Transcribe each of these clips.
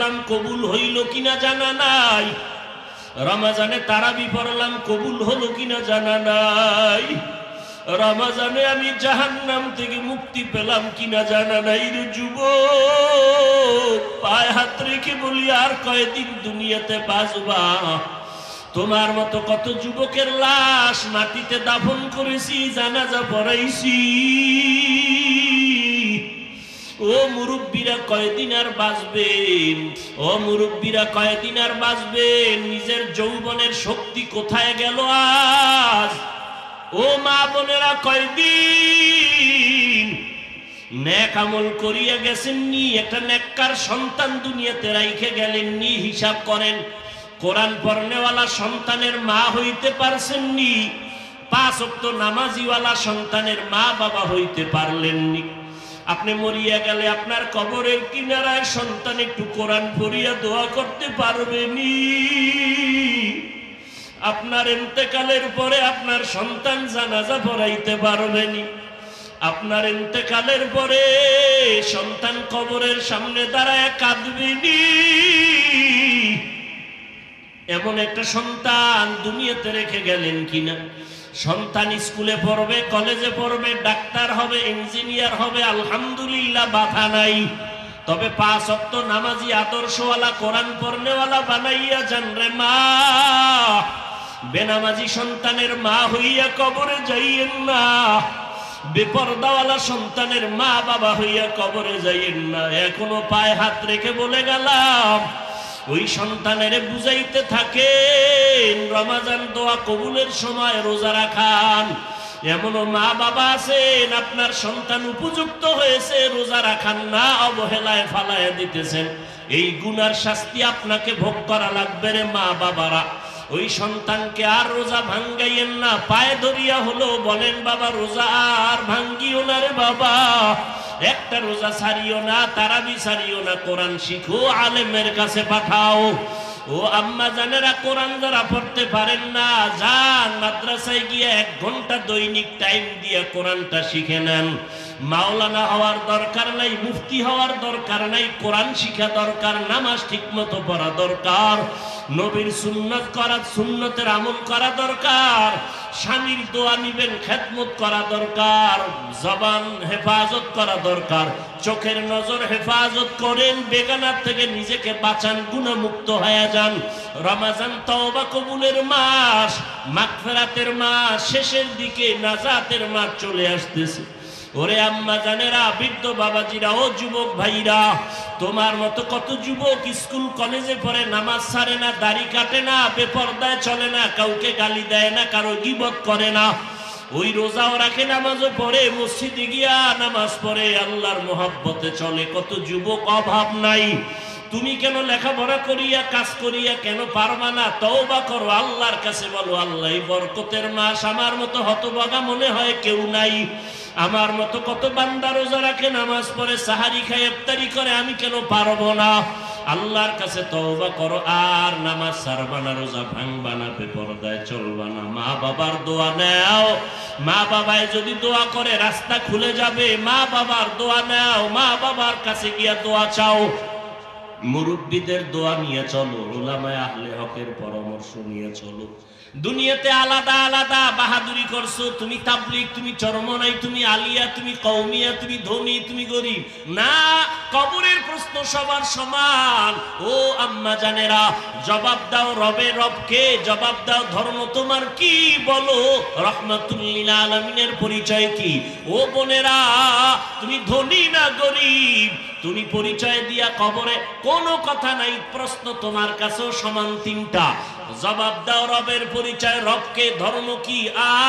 পড়লাম কবুল হইল কিনা জানা নাই, রমজানে তারাবি পড়লাম কবুল হলো কিনা জানা নাই, রমজানে আমি জাহান্নাম থেকে মুক্তি পেলাম কিনা জানা নাই। রে যুবক, পায়ে হাত রেখে বলি আর কয়দিন দুনিয়াতে বাঁচবা? তোমার মতো কত যুবকের লাশ মাটিতে দাফন করেছি, জানাজা পড়াইছি। ও মুরব্বীরা কয়দিন আর বাঁচবেন? ও মুরব্বীরা কয়দিন আর বাঁচবেন? নিজের যৌবনের শক্তি কোথায় গেল আজ? ও মা বোনেরা কয়দিন নেক আমল করিয়া গেছেননি, একটা নেককার সন্তান দুনিয়াতে রাইখে গেলেননি? হিসাব করেন। কোরআন পড়নেওয়ালা সন্তানের মা হইতে পারছেননি, 5 ওয়াক্ত নামাজিওয়ালা সন্তানের মা বাবা হইতে পারলেননি। আপনি মরিয়া গেলে আপনার কবরের কিনারায় সন্তান একটু কোরআন পড়িয়া দোয়া করতে পারবেনি? আপনার ইন্তেকালের পরে আপনার সন্তান জানাজা পড়াইতে পারবেনি? আপনার ইন্তেকালের পরে সন্তান কবরের সামনে দাঁড়ায় কাঁদবেনি? এমন একটা সন্তান দুনিয়াতে রেখে গেলেন কিনা? সন্তান স্কুলে পড়বে, কলেজে পড়বে, ডাক্তার হবে, ইঞ্জিনিয়ার হবে, আলহামদুলিল্লাহ, বাধা নাই। তবে 5 ওয়াক্ত নামাজি আদর্শওয়ালা কোরআন পড়নেওয়ালা বানাইয়া যান রে মা। বেনামাজি সন্তানের মা হইয়া কবরে যাইয়েন না, বেপরদাওয়ালা সন্তানের মা বাবা হইয়া কবরে যাইয়েন না। এখনো পায়ে হাত রেখে বলে গেলাম, ওই সন্তানের বুঝাইতে থাকেন রমাজান দোয়া কবুলের সময় রোজা রাখান। এমনও মা বাবা আছেন আপনার সন্তান উপযুক্ত হয়েছে, রোজা রাখান না, অবহেলায় ফালায় দিতেছেন। এই গুনার শাস্তি আপনাকে ভোগ করা লাগবে রে মা বাবারা। ওই সন্তানকে আর রোজা ভাঙ্গাইয়েন না। পায়ে ধরিয়া হলো বলেন, বাবা রোজা আর ভাঙ্গিও না রে বাবা, একটা রোজা ছাড়িও না, তারাবি ছাড়িও না, কোরআন শিখো, আলেমের কাছে পাঠাও। ও আম্মা জানেরা, কোরআন যারা পড়তে পারেন না, যান মাদ্রাসায় গিয়ে 1 ঘন্টা দৈনিক টাইম দিয়ে কোরআনটা শিখে নেন। মাওলানা হওয়ার দরকার নাই, মুফতি হওয়ার দরকার নাই, কোরআন শিখা দরকার, নামাজ ঠিক মতো পড়া দরকার, নবীর সুন্নত করা, সুন্নতের আমল করা দরকার, স্বামীর দোয়া নিবেন, খেদমত করা দরকার, জবান হেফাজত করা দরকার, চোখের নজর হেফাজত করেন, বেগানার থেকে নিজেকে বাঁচান, গুনাহমুক্ত হয়ে যান। রমজান তওবা কবুলের মাস, মাগফিরাতের মাস, শেষের দিকে নাজাতের মাস চলে আসতেছে। ওরে আম্মা জানেরা, বৃদ্ধ বাবাজিরা, ও যুবক ভাইরা, তোমার মতো কত যুবক স্কুল কলেজে পড়ে, নামাজ ছাড়ে না, দাড়ি কাটে না, বেপরদায় চলে না, কাউকে গালি দেয় না, কারো গীবত করে না, ওই রোজাও রাখে, নামাজও পড়ে, মসজিদে গিয়া নামাজ পড়ে, আল্লাহর মহব্বতে চলে। কত যুবক অভাব নাই। তুমি কেন লেখাপড়া করিয়া কাজ করিয়া কেন পারবা না? তওবা করো, আল্লাহর কাছে বলো, আল্লাহ বরকতের মাস, আমার মতো হতভাগা মনে হয় কেউ নাই। আমার মতো কত বান্দা রোজা রাখে, নামাজ পড়ে, সাহারি খায়, ইফতারি করে, আমি কেন পারবো না? আল্লাহর কাছে তওবা করো, আর নামাজ ছাড়বা না, রোজা ভাঙবা না, বেপরদায় চলবা না, মা বাবার দোয়া নাও। মা বাবায় যদি দোয়া করে রাস্তা খুলে যাবে। মা বাবার দোয়া নাও, মা বাবার কাছে গিয়া দোয়া চাও, মুরব্বীদের দোয়া নিয়ে চলো, উলামায়ে আহলে হকের পরামর্শ নিয়ে চলো। দুনিয়াতে আলাদা আলাদা বাহাদুরি করছো, তুমি তাবলিগ, তুমি চরমনাই, তুমি আলিয়া, তুমি কওমিয়া, তুমি ধনী, তুমি গরিব, না, কবরের প্রশ্ন সবার সমান। ও আম্মা জানেরা, জবাব দাও রবের রবকে, জবাব দাও ধর্ম তোমার কি, বলো রাহমাতুল লিল আলামিনের পরিচয় কি? ও বোনেরা, তুমি ধনী না গরিব, তুমি পরিচয় দিয়া কবরে কোনো কথা নাই, প্রশ্ন তোমার কাছেও সমান 3টা। জবাব দাও রবের পরিচয়, রবকে, ধর্ম কি,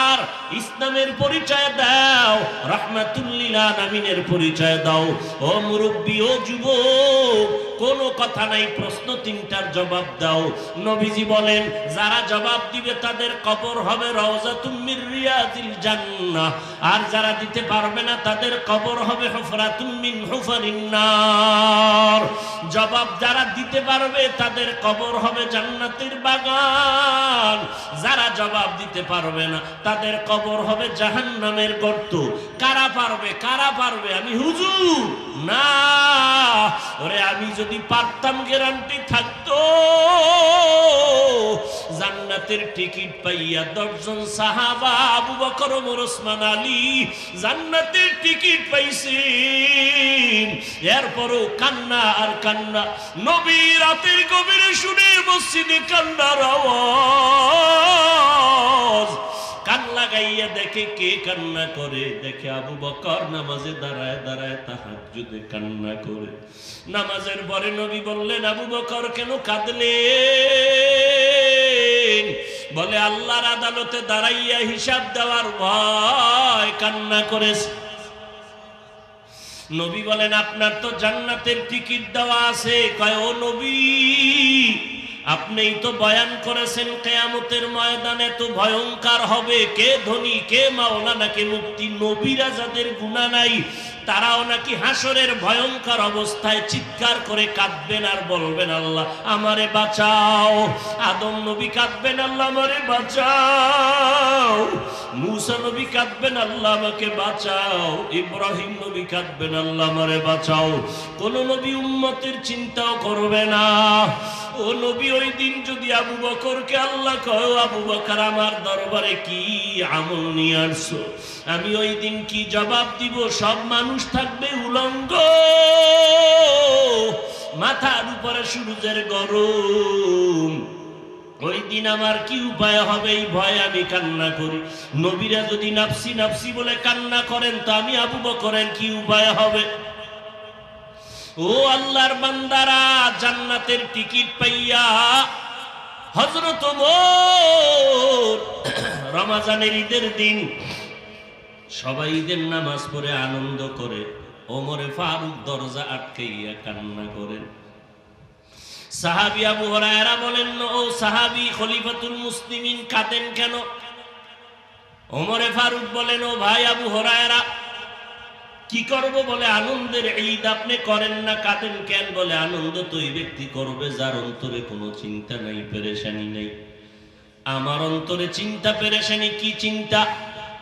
আর ইসলামের পরিচয় দাও, রাহমাতুল লিল আলামিনের পরিচয় দাও। ও মুরব্বী, ও যুবক, কোনো কথা নাই, প্রশ্ন 3টার জবাব দাও। নবীজি বলেন, যারা জবাব দিবে তাদের কবর হবে রওজাতুম মির রিয়াজিল জান্নাহ, আর যারা দিতে পারবে না তাদের কবর হবে হুফরাতুম মিন হুফারিন নার, জবাব যারা দিতে পারবে তাদের কবর হবে জান্নাতের বাগান, যারা জবাব দিতে পারবে না তাদের কবর হবে জাহান্নামের গর্ত। কারা পারবে? কারা পারবে? আমি হুজুর না, ওরে আমি যদি পারতাম গ্যারান্টি থাকতো জান্নাতের টিকিট পাইয়া 10 জন সাহাবা আবু বকর ওমর ওসমান আলী জান্নাতের টিকিট পাইছেন, এরপরও কান্না আর কান্না। নবী রাতের গভীরে শুনে মসজিদে কান্নার আওয়াজ, কান লাগাইয়া দেখে কে কান্না করে, দেখে আবু বকর নামাজে দাঁড়ায় দাঁড়ায় তাহাজ্জুদে কান্না করে। নামাজের পরে নবী বললেন, আবু বকর কেন কাঁদলেন? বলে আল্লাহর আদালতে দাঁড়াইয়া হিসাব দেওয়ার ভয় কান্না করেছে। নবী বলেন, আপনার তো জান্নাতের টিকিট দেওয়া আছে। কয়, ও নবী, আপনিই তো বয়ান করেছেন কিয়ামতের ময়দানে তো ভয়ঙ্কর হবে, কে ধনী কে মাওলানা কে মুফতি। নবীরা যাদের গুনাহ নাই তারাও নাকি হাসরের ভয়ঙ্কর অবস্থায় চিৎকার করে কাঁদবেন আর বলবেন, আল্লাহ আমারে বাঁচাও। আদম নবী কাঁদবেন, আল্লাহ আমারে বাঁচাও। মুসা নবী কাঁদবেন, আল্লাহ আমাকে বাঁচাও। ইব্রাহিম নবী কাঁদবেন, আল্লাহ আমারে বাঁচাও। কোন নবী উম্মতের চিন্তাও করবে না। ও নবী, ওই দিন যদি আবু বকরকে আল্লাহ কয়, আবু বকর আমার দরবারে কি আমল নিয়ে আসছো, আমি ওই দিন কি জবাব দিব? সব মানুষ থাকবে উলঙ্গ, মাথার উপরে সূর্যের গরম। ওই দিন আমার কি উপায় হবে? এই ভয়ে আমি কান্না করি। নবীরা যদি নাফসি নাফসি বলে কান্না করেন, তো আমি আবু বকরের কি উপায় হবে? ও আল্লাহর বান্দারা, জান্নাতের টিকিট পাইয়া হযরত ওমর রমজানের ঈদের দিন সবাই ঈদের নামাজ পড়ে আনন্দ করে, ওমরে ফারুক দরজা আটকাইয়া কান্না করেন। সাহাবী আবু হুরায়রা বলেন, ও সাহাবী খলিফাতুল মুসলিমিন কাঁদেন কেন? ওমরে ফারুক বলেন, ও ভাই আবু হুরায়রা, কি করব? বলে আনন্দের ঈদ আপনি করেন না, কাঁদেন কেন? বলে আনন্দ তো ওই ব্যক্তি করবে যার অন্তরে কোনো চিন্তা নাই, পেরেশানি নেই। আমার অন্তরে চিন্তা পেরেশানি। কি চিন্তা?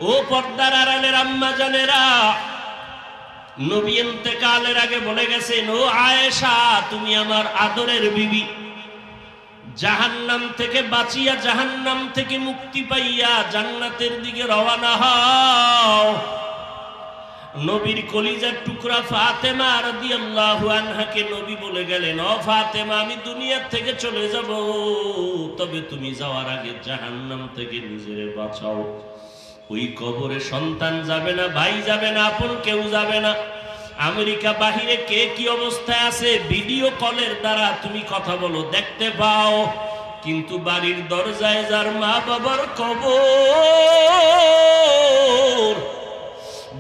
ও পর্দার আড়ালের আম্মা জানেরা, নবী ইন্তেকালের আগে বলে গেছেন, ও আয়েশা তুমি আমার আদরের বিবি, জাহান্নাম থেকে বাঁচিয়া জাহান্নাম থেকে মুক্তি পাইয়া জান্নাতের দিকে রওনা হও। নবীর কলিজার টুকরা ফাতেমা রাদিয়াল্লাহু আনহাকে নবী বলে গেলেন, ও ফাতেমা আমি দুনিয়া থেকে চলে যাব, তবে তুমি যাওয়ার আগে জাহান্নাম থেকে নিজেরে বাঁচাও। ওই কবরে সন্তান যাবে না, ভাই যাবে না, আপন কেউ যাবে না। আমেরিকা বাহিরে কে কি অবস্থায় আছে ভিডিও কলের দ্বারা তুমি কথা বলো, দেখতে পাও। কিন্তু বাড়ির দরজায় যার মা বাবার কবর,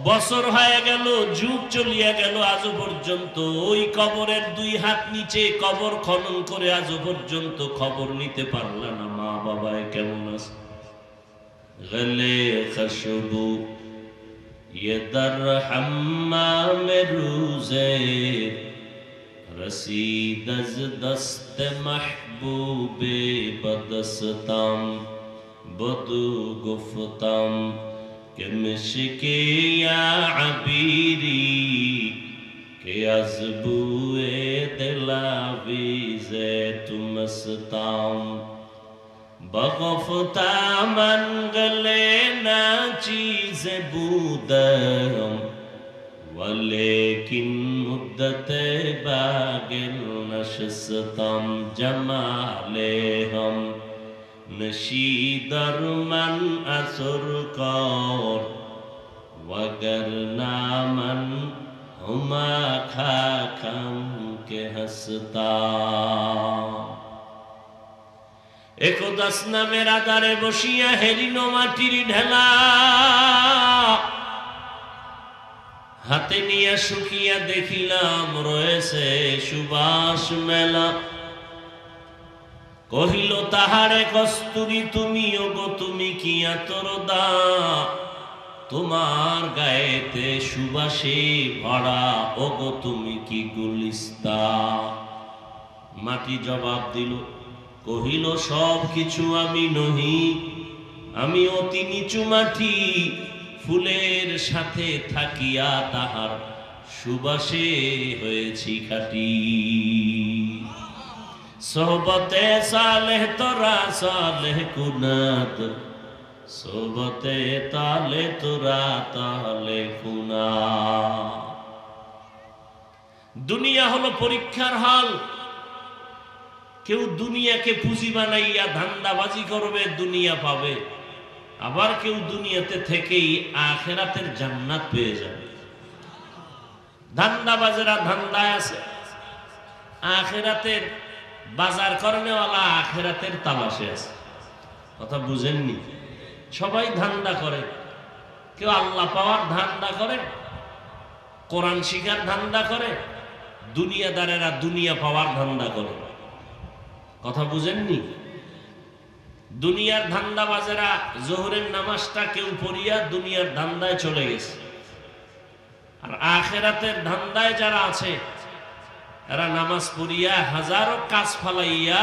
বছর হয়ে গেল, যুগ চলিয়া গেল, আজও পর্যন্ত ওই কবরের 2 হাত নিচে কবর খনন করে আজও পর্যন্ত খবর নিতে পারল না মা বাবায় কেমন আছে। গলে খুশবু ये दर हम्माम रूज़े रसीद अज़ दस्त महबूबे बदस्ताम बदू गुफ्ताम के मिश्के या अबीरी के अज़बुए दिलावीज़े तुमस्ताम बगफ्ता मन गले ना चीज़ बूदम वलेकिन मुद्दत बागिल नशस्तम जमाले हम नशीदर मन असुर कौर वगर नामन हुमा खाखम के हसता। একদাস নামের আদারে বসিয়া হেরিনো মাটির ঢেলা হাতে নিয়ে শুকিয়া দেখিলাম রয়েছে সুবাস মেলা। কহিল তাহারে কস্তুরী তুমি ওগো তুমি কি আতরদা, তোমার গায়েতে সুবাসে ভরা ওগো তুমি কি গুলিস্তা। মাটি জবাব দিল, কহিল সব কিছু আমি নহি, আমি অতি নিচু মাটি, ফুলের সাথে থাকিয়া তাহার সুবাসে হয়েছি খাটি। সোহবতে সালেহ তোরা সালেহ কুনাত, সোহবতে তালে তোরা তালে কুনা। দুনিয়া হলো পরীক্ষার হল। কেউ দুনিয়াকে পুঁজি বানাইয়া ধান্দাবাজি করবে, দুনিয়া পাবে। আবার কেউ দুনিয়াতে থেকেই আখেরাতের জান্নাত পেয়ে যাবে। ধান্দাবাজেরা ধান্দায় আছে, আখেরাতের বাজার করেনেওয়ালা আখেরাতের তালাশে আছে। কথা বুঝেননি? সবাই ধান্দা করে। কেউ আল্লাহ পাওয়ার ধান্দা করে, কোরআন শিখার ধান্দা করে, দুনিয়াদারেরা দুনিয়া পাওয়ার ধান্দা করে। কথা বুঝেননি? দুনিয়ার ধান্দাবাজেরা জোহরের নামাজটা কেউ পড়িয়া দুনিয়ার ধান্দায় চলে গেছে, আর আখেরাতের ধান্দায় যারা আছে এরা নামাজ পড়িয়া হাজারো কাজ ফালাইয়া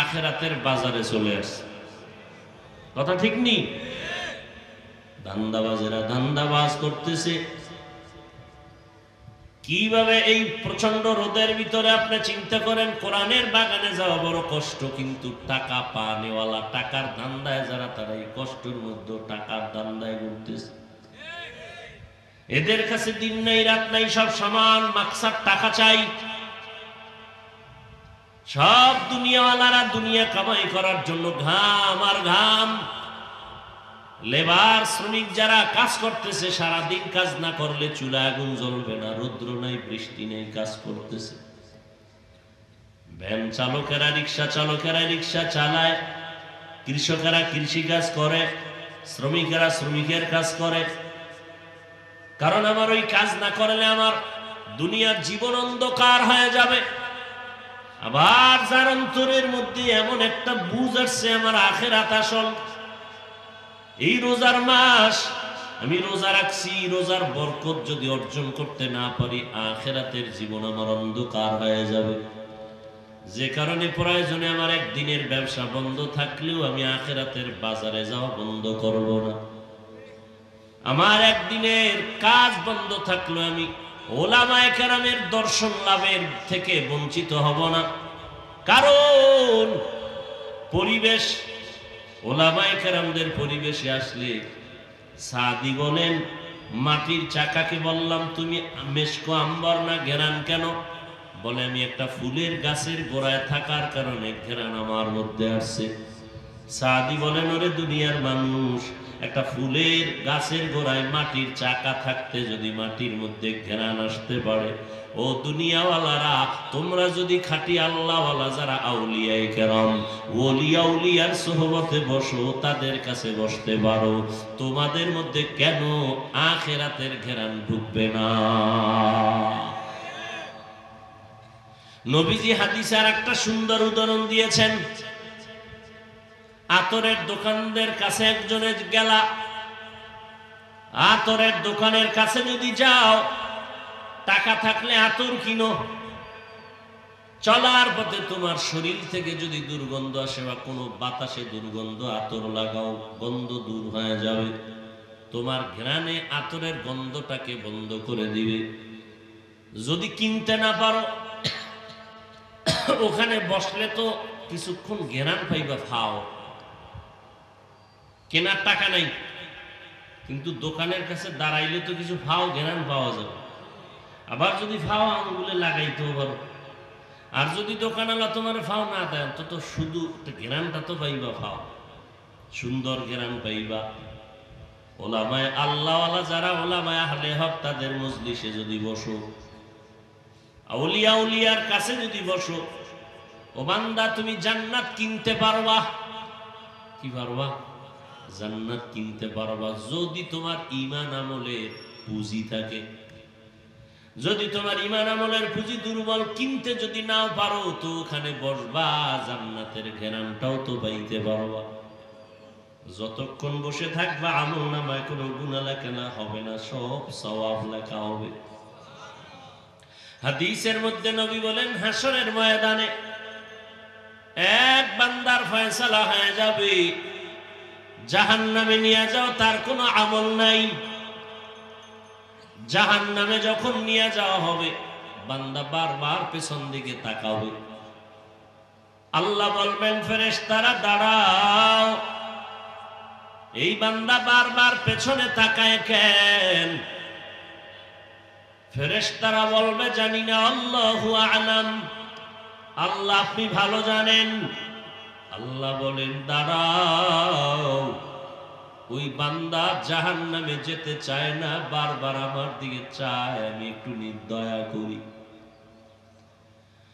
আখেরাতের বাজারে চলে আসছে। কথা ঠিক নেই? ধান্দাবাজেরা ধান্দাবাজ করতেছে কিভাবে? এই প্রচন্ড রোদের ভিতরে আপনি চিন্তা করেন, কোরআনের বাগানে যাওয়া বড় কষ্ট, কিন্তু টাকা পানেওয়ালা, টাকার ধান্দায় যারা, তারা এই কষ্টের মধ্যে টাকার ধান্দায় ঘুরতেছে। এদের কাছে দিন নাই রাত নাই, সব সমান, মাকসাদ টাকা চাই। সব দুনিয়াওয়ালারা দুনিয়া কামাই করার জন্য ঘাম আর ঘাম। লেবার শ্রমিক যারা কাজ করতেছে, সারাদিন কাজ না করলে চুলা আগুন জ্বলবে না, রৌদ্র নাই বৃষ্টি নেই, কাজ করতেছে। ভ্যান চালকেরা, রিক্সা চালকেরা রিক্সা চালায়, কৃষকেরা কৃষি কাজ করে, শ্রমিকেরা শ্রমিকের কাজ করে। কারণ আমার ওই কাজ না করলে আমার দুনিয়ার জীবন অন্ধকার হয়ে যাবে। আবার যার অন্তরের মধ্যে এমন একটা বুঝ আসছে, আমার আখেরাত আসল। এই রোজার মাস আমি রোজা রাখছি, রোজার বরকত যদি অর্জন করতে না পারি, আখেরাতের জীবন আমার অন্ধকার হয়ে যাবে। যে কারণে প্রয়োজনে আমার একদিনের ব্যবসা বন্ধ থাকলেও আমি আখেরাতের বাজারে যাওয়া বন্ধ করব না। আমার একদিনের কাজ বন্ধ থাকলেও আমি ওলামায়ে কেরামের দর্শন লাভের থেকে বঞ্চিত হব না। কারণ পরিবেশ, ওলামায়ে কেরামদের পরিবেশে আসলে, সাদি বলেন, মাটির চাকাকে বললাম তুমি মেশকো আম্বার না ঘেরান কেন? বলে আমি একটা ফুলের গাছের গোড়ায় থাকার কারণে ঘেরান আমার মধ্যে আসছে। সাদি বলেন, ওরে দুনিয়ার মানুষ, একটা ফুলের গাছের গোড়ায় মাটির চাকা থাকতে যদি মাটির মধ্যে ঘেরান আসতে পারে, ও দুনিয়াওয়ালারা, তোমরা যদি খাঁটি আল্লাহওয়ালা যারা আউলিয়ায়ে কেরাম, ওলি আউলিয়ার সোহবতে বসো, তাদের কাছে বসতে পারো, তোমাদের মধ্যে কেন আখেরাতের ঘেরান ঢুকবে না? নবীজি হাদিসে আর একটা সুন্দর উদাহরণ দিয়েছেন। আতরের দোকানদের কাছে একজনে গেলা, আতরের দোকানের কাছে যদি যাও, টাকা থাকলে আতর কিনো, চলার পথে তোমার শরীর থেকে যদি দুর্গন্ধ আসে বা কোনো বাতাসে দুর্গন্ধ, আতর লাগাও, গন্ধ দূর হয়ে যাবে। তোমার ঘ্রাণে আতরের গন্ধটাকে বন্ধ করে দিবে। যদি কিনতে না পারো, ওখানে বসলে তো কিছুক্ষণ ঘ্রাণ পাইবা, খাও। কেনার টাকা নাই, কিন্তু দোকানের কাছে দাঁড়াইলে তো কিছু ফাও ঘ্রাণ পাওয়া যাবে। আবার যদি ফাও আঙুলে লাগাইতেও পারো। আর যদি দোকানওয়ালা তোমার ফাও না দেন, তো শুধু ঘ্রাণটা তো পাইবা, ফাও সুন্দর ঘ্রাণ পাইবা। ওলামায়ে আল্লাহওয়ালা যারা, ওলামায়ে আহলে হক, তাদের মজলিসে যদি বসো, আউলিয়া উলিয়ার কাছে যদি বসো, ও বান্দা, তুমি জান্নাত কিনতে পারবা। কি পারবা? জান্নাত কিনতে পারবা যদি তোমার ঈমান আমলের পুঁজি থাকে। যদি তোমার ঈমান আমলের পুঁজি দুর্বল, কিনতে যদি নাও পারো, তো ওখানে বসবা, জান্নাতের ঘেরানটাও তো পাইতে পারবা। যতক্ষণ বসে থাকবা, আমল নামায় কোনো গুনাহ লেখা হবে না, সব সওয়াব লেখা হবে। হাদিসের মধ্যে নবী বলেন, হাসরের ময়দানে এক বান্দার ফয়সালা হয়ে যাবে, জাহান্নামে নিয়ে যাও, তার কোনো আমল নাই। জাহান্নামে যখন নিয়ে যাওয়া হবে, বান্দা বারবার পেছন দিকে তাকাবে। আল্লাহ বলবেন, ফেরেশতারা দাঁড়াও। এই বান্দা বারবার পেছনে তাকায় কেন? ফেরেশতারা বলবে, জানি না, আল্লাহু আ'লাম, আল্লাহ আপনি ভালো জানেন। আল্লাহ বলেন, দাঁড়াও। ওই বান্দা জাহান্নামে যেতে চায় না, বারবার আমার দিকে চায়, আমি একটু নির্দয়া করি।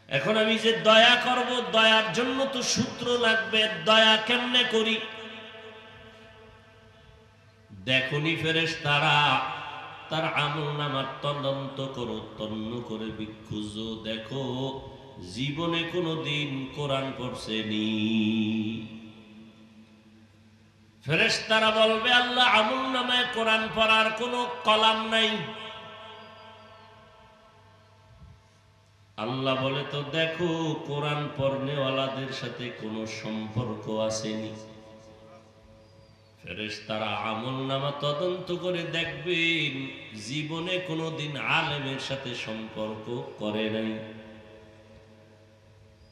এখন আমি যে দয়া করব, দয়ার জন্য তো সূত্র লাগবে। দয়া কেমনে করি? দেখুনি ফেরেশতারা তার আমলনামা তদন্ত করো, তন্ন করে খুঁজো, দেখো জীবনে কোনোদিন কোরআন পড়ছেনি। ফেরেশতারা বলবে, আল্লাহ আমলনামায় কোরআন পড়ার কোনো কলাম নাই। আল্লাহ বলে, তো দেখো কোরআন পড়নেওয়ালাদের সাথে কোনো সম্পর্ক আসেনি। ফেরেশতারা আমলনামা তদন্ত করে দেখবেন জীবনে কোনোদিন আলেমের সাথে সম্পর্ক করে নাই।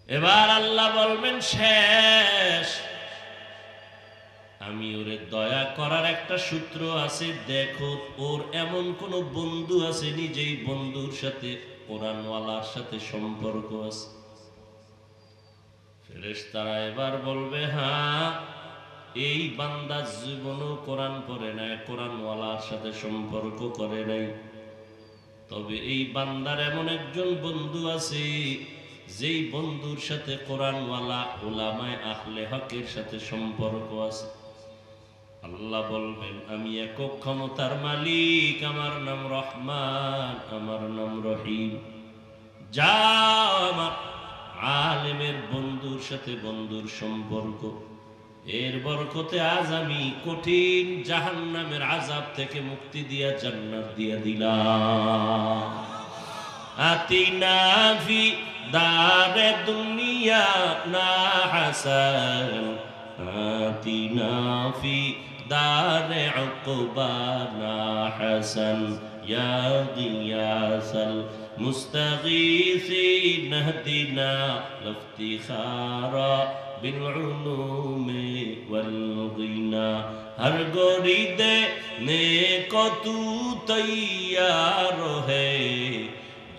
এবার আল্লাহ বলবেন, শেষ। আমি ওরে দয়া করার একটা সূত্র আছে, দেখো ওর এমন কোন বন্ধু আসেনি যেই বন্ধুর সাথে কোরআনওয়ালার সাথে সম্পর্ক আছে। ফেরেশতারা এবার বলবে, হ্যাঁ, এই বান্দা জীবনও কোরআন পড়ে নাই, কোরআনওয়ালার সাথে সম্পর্ক করে নাই। তবে এই বান্দার এমন একজন বন্ধু আছে যেই বন্ধুর সাথে কোরআনওয়ালা উলামায়ে আহলে হকের সাথে সম্পর্ক আছে। আল্লাহ বলবেন, আমি একক ক্ষমতার মালিক, আমার নাম রহমান, আমার নাম রহিম। যা আমার আলেমের বন্ধুর সাথে বন্ধুর সম্পর্ক, এর বরকতে আজ আমি কঠিন জাহান্নামের আযাব থেকে মুক্তি দিয়া জান্নাত দিয়া দিলাম। আতিনা ফি দারে দুনিয়া না হাসান, আতিনা ফি দারে উকবা না হাসান, ইয়া গিয়াসাল মুস্তাগীসিন ইহদিনা লিফতিখারা بالعلوم والغنى हर गोरी देने को तू तैयार है,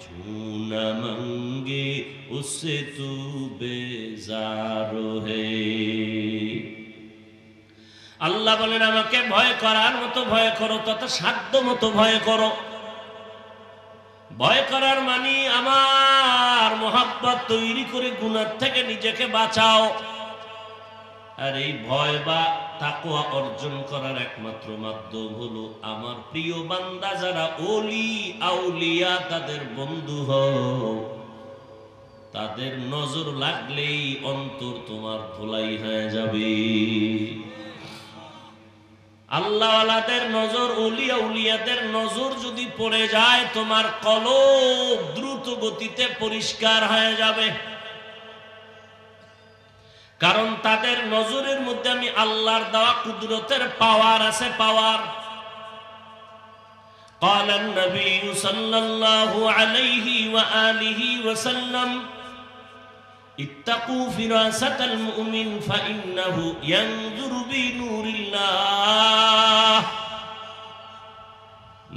झूना मंगे उससे तू बेजार है। আল্লাহ বলেন, আমাকে ভয় করার মতো ভয় করো, তত সাধ্য মতো ভয় করো। ভয় করার মানে আমার মোহাব্বত তৈরি করে গুনাহ থেকে নিজেকে বাঁচাও। আর এই ভয় বা তাকওয়া অর্জন করার একমাত্র মাধ্যম হলো আমার প্রিয় বান্দা যারা ওলি আউলিয়া, তাদের বন্ধু হও। তাদের নজর লাগলেই অন্তর তোমার ধুলাই হয়ে যাবে। আল্লাহওয়ালাদের নজর, ওলি আউলিয়াদের নজর যদি পড়ে যায়, তোমার কলব দ্রুত গতিতে পরিষ্কার হয়ে যাবে। কারণ তাদের নজরের মধ্যে আমি আল্লাহর দেওয়া কুদরতের পাওয়ার আছে, পাওয়ার। قال النبي صلى الله عليه وآله وسلم اتقوا فراسة المؤمن فإنه ينظر بنور الله।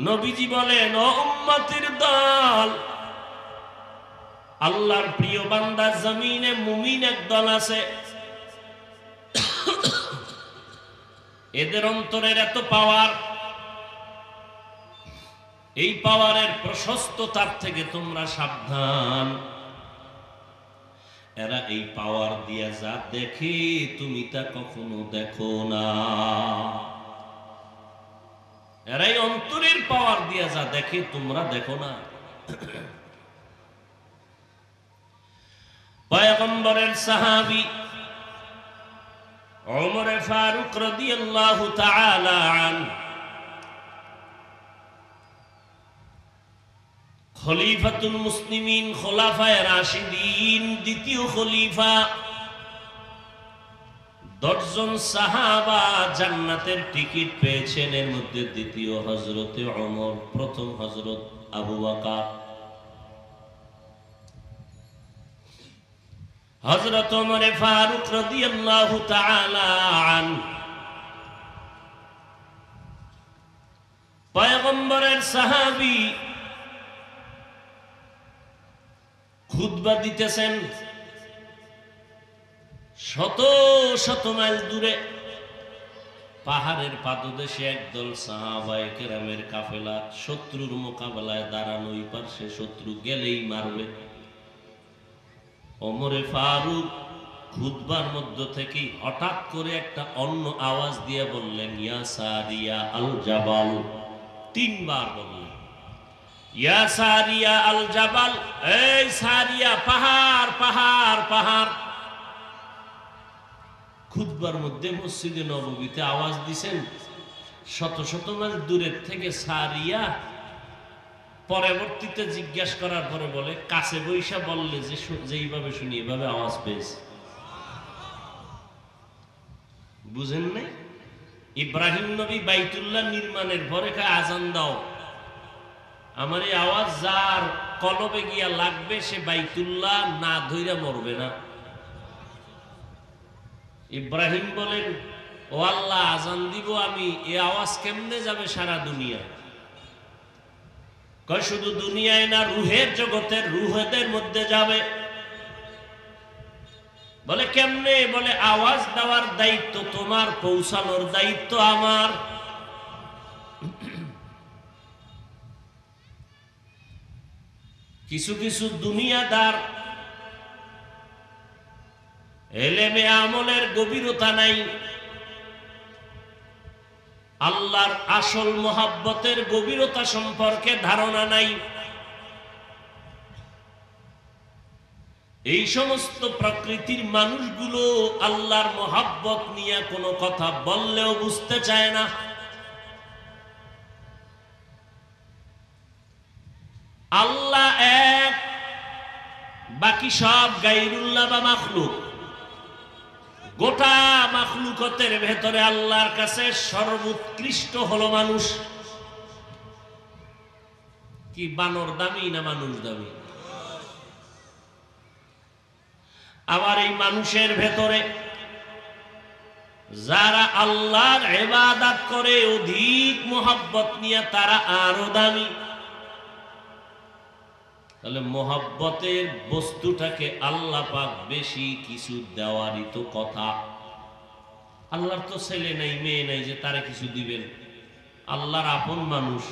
নবীজি বলেন, ও উম্মতের দল, আল্লাহর প্রিয় বান্দা জমিনে মুমিন এক দল আছে, এদের অন্তরের এত পাওয়ার, এই পাওয়ারের প্রশস্ততার থেকে তোমরা সাবধান। এরা এই পাওয়ার দিয়া যা দেখে তুমি তা কখনো দেখো না। এরাই অন্তরের পাওয়ার দিয়া যা দেখে তোমরা দেখো না। পয়গম্বরের সাহাবী ওমর ফারুক রাদিয়াল্লাহু তাআলা আনহু খলিফাতুল মুসলিমিন, খোলাফায়ে রাশিদিন, দ্বিতীয় খলিফা। 10 জন সাহাবা জান্নাতের টিকিট পেয়েছেন। এর মধ্যে দ্বিতীয় হযরতে ওমর, প্রথম হযরত আবু বকর। হযরত ওমর ফারুক রাদিয়াল্লাহু তাআলা আনহু পয়গম্বরের সাহাবী, খুতবা দিতেছেন শত শত মাইল দূরে। পাহাড়ের পাদদেশে একদল সাহাবায়ে কেরামের কাফেলা শত্রুর মোকাবেলায় দাঁড়ানো। ওই পাশে শত্রু গেলেই মারবে। ওমরে ফারুক খুতবার মধ্য থেকে হঠাৎ করে একটা অন্য আওয়াজ দিয়ে বললেন, ইয়া সারিয়া আল জাবাল। 3 বার বললেন, ইয়া সারিয়া আল জাবাল, এই সারিয়া, পাহাড় পাহাড় পাহাড়। খুতবার মধ্যে মসজিদে নববীতে আওয়াজ দিছেন শত শত মাইল দূরের থেকে সারিয়া। পরবর্তীতে জিজ্ঞাসা করার পরে বলে, কাছে বৈশা বললে যে যেইভাবে শুনি এভাবে আওয়াজ পেয়েছে। বুঝেন নাই? ইব্রাহিম নবী বাইতুল্লাহ নির্মাণের পরে আজান দাও, আমার এই আওয়াজ যার কলবে গিয়া লাগবে সে বাইতুল্লাহ না ধইরা মরবে না। ইব্রাহিম বলেন, ও আল্লাহ, আজান দিব আমি, এই আওয়াজ কেমনে যাবে সারা দুনিয়া? কয় শুধু দুনিয়ায় না, রুহের জগতের রুহেদের মধ্যে যাবে। বলে কেমনে? বলে আওয়াজ দেওয়ার দায়িত্ব তোমার, পৌঁছানোর দায়িত্ব আমার। কিছু কিছু দুনিয়াদার এলেমে আমলের গভীরতা নাই, আল্লাহর আসল মোহাব্বতের গভীরতা সম্পর্কে ধারণা নাই। এই সমস্ত প্রকৃতির মানুষগুলো আল্লাহর মোহাব্বত নিয়ে কোনো কথা বললেও বুঝতে চায় না। আল্লাহ এক, বাকি সব গায়রুল্লাহ বা মাখলুক। গোটা মাখলুকতের ভেতরে আল্লাহর কাছে সর্বোৎকৃষ্ট হলো মানুষ। কি বানর দামি না মানুষ দামি? আবার এই মানুষের ভেতরে যারা আল্লাহর ইবাদত করে অধিক মোহাব্বত নিয়ে তারা আরো দামি। তাহলে মোহাব্বতের বস্তুটাকে আল্লাহ পাক বেশি কিছু দেওয়ারই তো কথা। আল্লাহর তো ছেলে নাই মেয়ে নাই যে তারা কিছু দিবেন। আল্লাহর আপন মানুষ,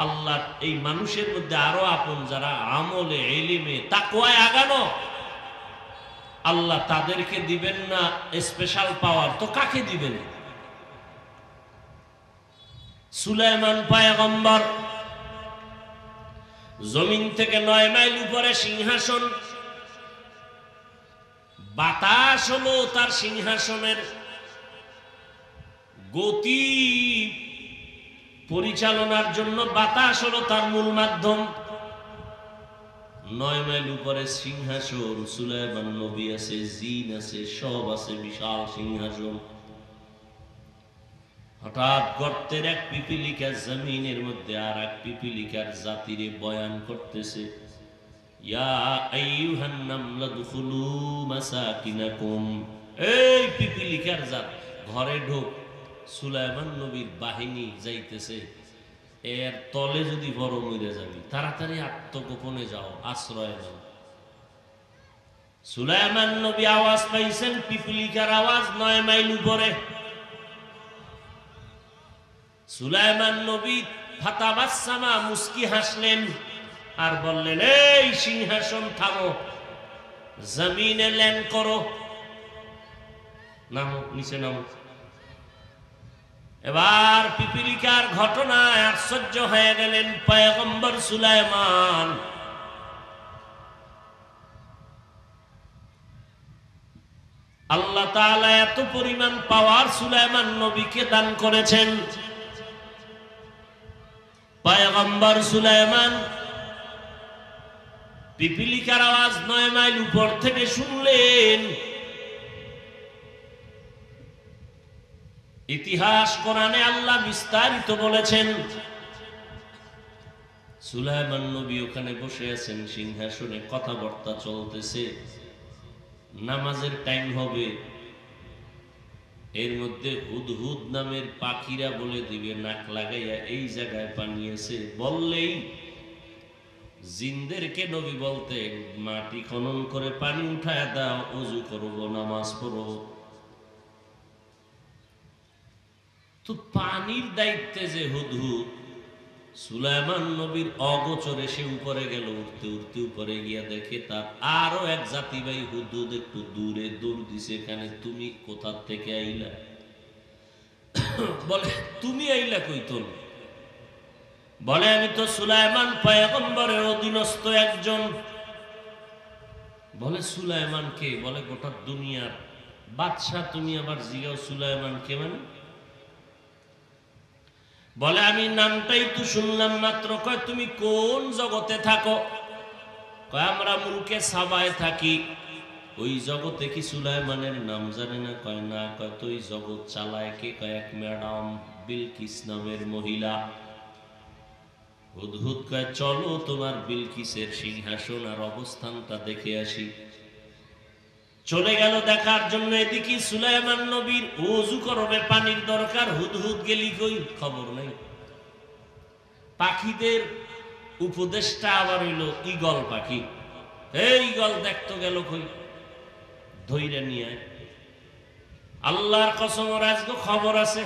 আল্লাহ এই মানুষের মধ্যে আরো আপন যারা আমলে ইলমে তাকওয়ায় আগানো, আল্লাহ তাদেরকে দিবেন না স্পেশাল পাওয়ার, তো কাকে দিবেন? সুলাইমান পয়গম্বর জমিন থেকে 9 মাইল উপরে সিংহাসন, বাতাস হলো তার সিংহাসনের গতি পরিচালনার জন্য, বাতাস হলো তার মূল মাধ্যম। 9 মাইল উপরে সিংহাসন, সুলাইমান নবী আছে, জিন আছে, সব আছে, বিশাল সিংহাসন। হঠাৎ গর্তের এক পিপিলিকা জমিনের মধ্যে আর এক পিপিলিকার জাতিরে বয়ান করতেছে, ইয়া আইয়ুহান নামলা দুখুলু মাসাকিনাকুম। এই পিপিলিকার জাত, ঘরে ঢোক। সুলাইমান নবীর বাহিনী যাইতেছে, এর তলে যদি বড় মরে যাবি, তাড়াতাড়ি আত্মগোপনে যাও, আশ্রয় নাও। সুলাইমান নবী আওয়াজ পাইছেন, পিপিলিকার আওয়াজ 9 মাইল উপরে। সুলাইমান নবী ফাতাবাসসামা, মুস্কি হাসলেন আর বললেন, এই সিংহাসন থামো, জমিনে ল্যান্ড করো, নামো, নিচে নামো। এবার পিপিলিকার ঘটনায় আশ্চর্য হয়ে গেলেন পয়গম্বর সুলাইমান। আল্লাহ তাআলা এত পরিমাণ পাওয়ার সুলাইমান নবীকে দান করেছেন। পয়গম্বর সুলাইমান পিপিলিকার আওয়াজ 9 মাইল উপর থেকে শুনলেন। ইতিহাস কোরআনে আল্লাহ বিস্তারিত বলেছেন। সুলাইমান নবী ওখানে বসে আছেন সিংহাসনে, কথাবার্তা চলতেছে, নামাজের টাইম হবে। এর মধ্যে হুদহুদ নামের পাখিরা বলে দিবে নাক লাগাইয়া এই জায়গায় পানি আছে, বললেই জিনদেরকে নবী বলতেন মাটি খনন করে পানি উঠায় দাও, ওযু করবো, নামাজ পড়ব। তো পানির দায়িত্বে যে হুদহুদ, সুলাইমান নবীর অগোচরে সে উপরে গেল। উঠতে উঠতে উপরে গিয়া দেখে তার আরো এক জাতি ভাই হুদহুদ একটু দূরে দৌড় দিছে। এখানে তুমি কোথা থেকে আইলা? বলে তুমি আইলা কইতন? বলে আমি তো সুলাইমান পয়গম্বরের অধীনস্থ একজন। বলে সুলাইমান কে? বলে গোটা দুনিয়ার বাদশা। তুমি আবার জিগাও সুলাইমান কে? মানে বলে আমি নামটাই তো শুনলাম মাত্র। কয় তুমি কোন জগতে থাকো? কয় আমরা মুলকে সাবায় থাকি। ওই জগতে কি সুলাইমানের নাম জানে না? কয় না। কয় তো ওই জগৎ চালায় কে? কয় এক ম্যাডাম বিলকিস নামের মহিলা। হুদহুদ কয় চলো তোমার বিলকিসের সিংহাসন আর অবস্থানটা দেখে আসি। চলে গেল দেখার জন্য। এদিকে সুলাইমান নবীর ওযু করবে, পানির দরকার। হুদহুদ গেলি কই? খবর নাই। পাখিদের উপদেশটা আবার হইল ঈগল পাখি। এই ঈগল দেখতো গেল কই? ধইরা নিয়ে আল্লাহর কসম আজকে খবর আছে।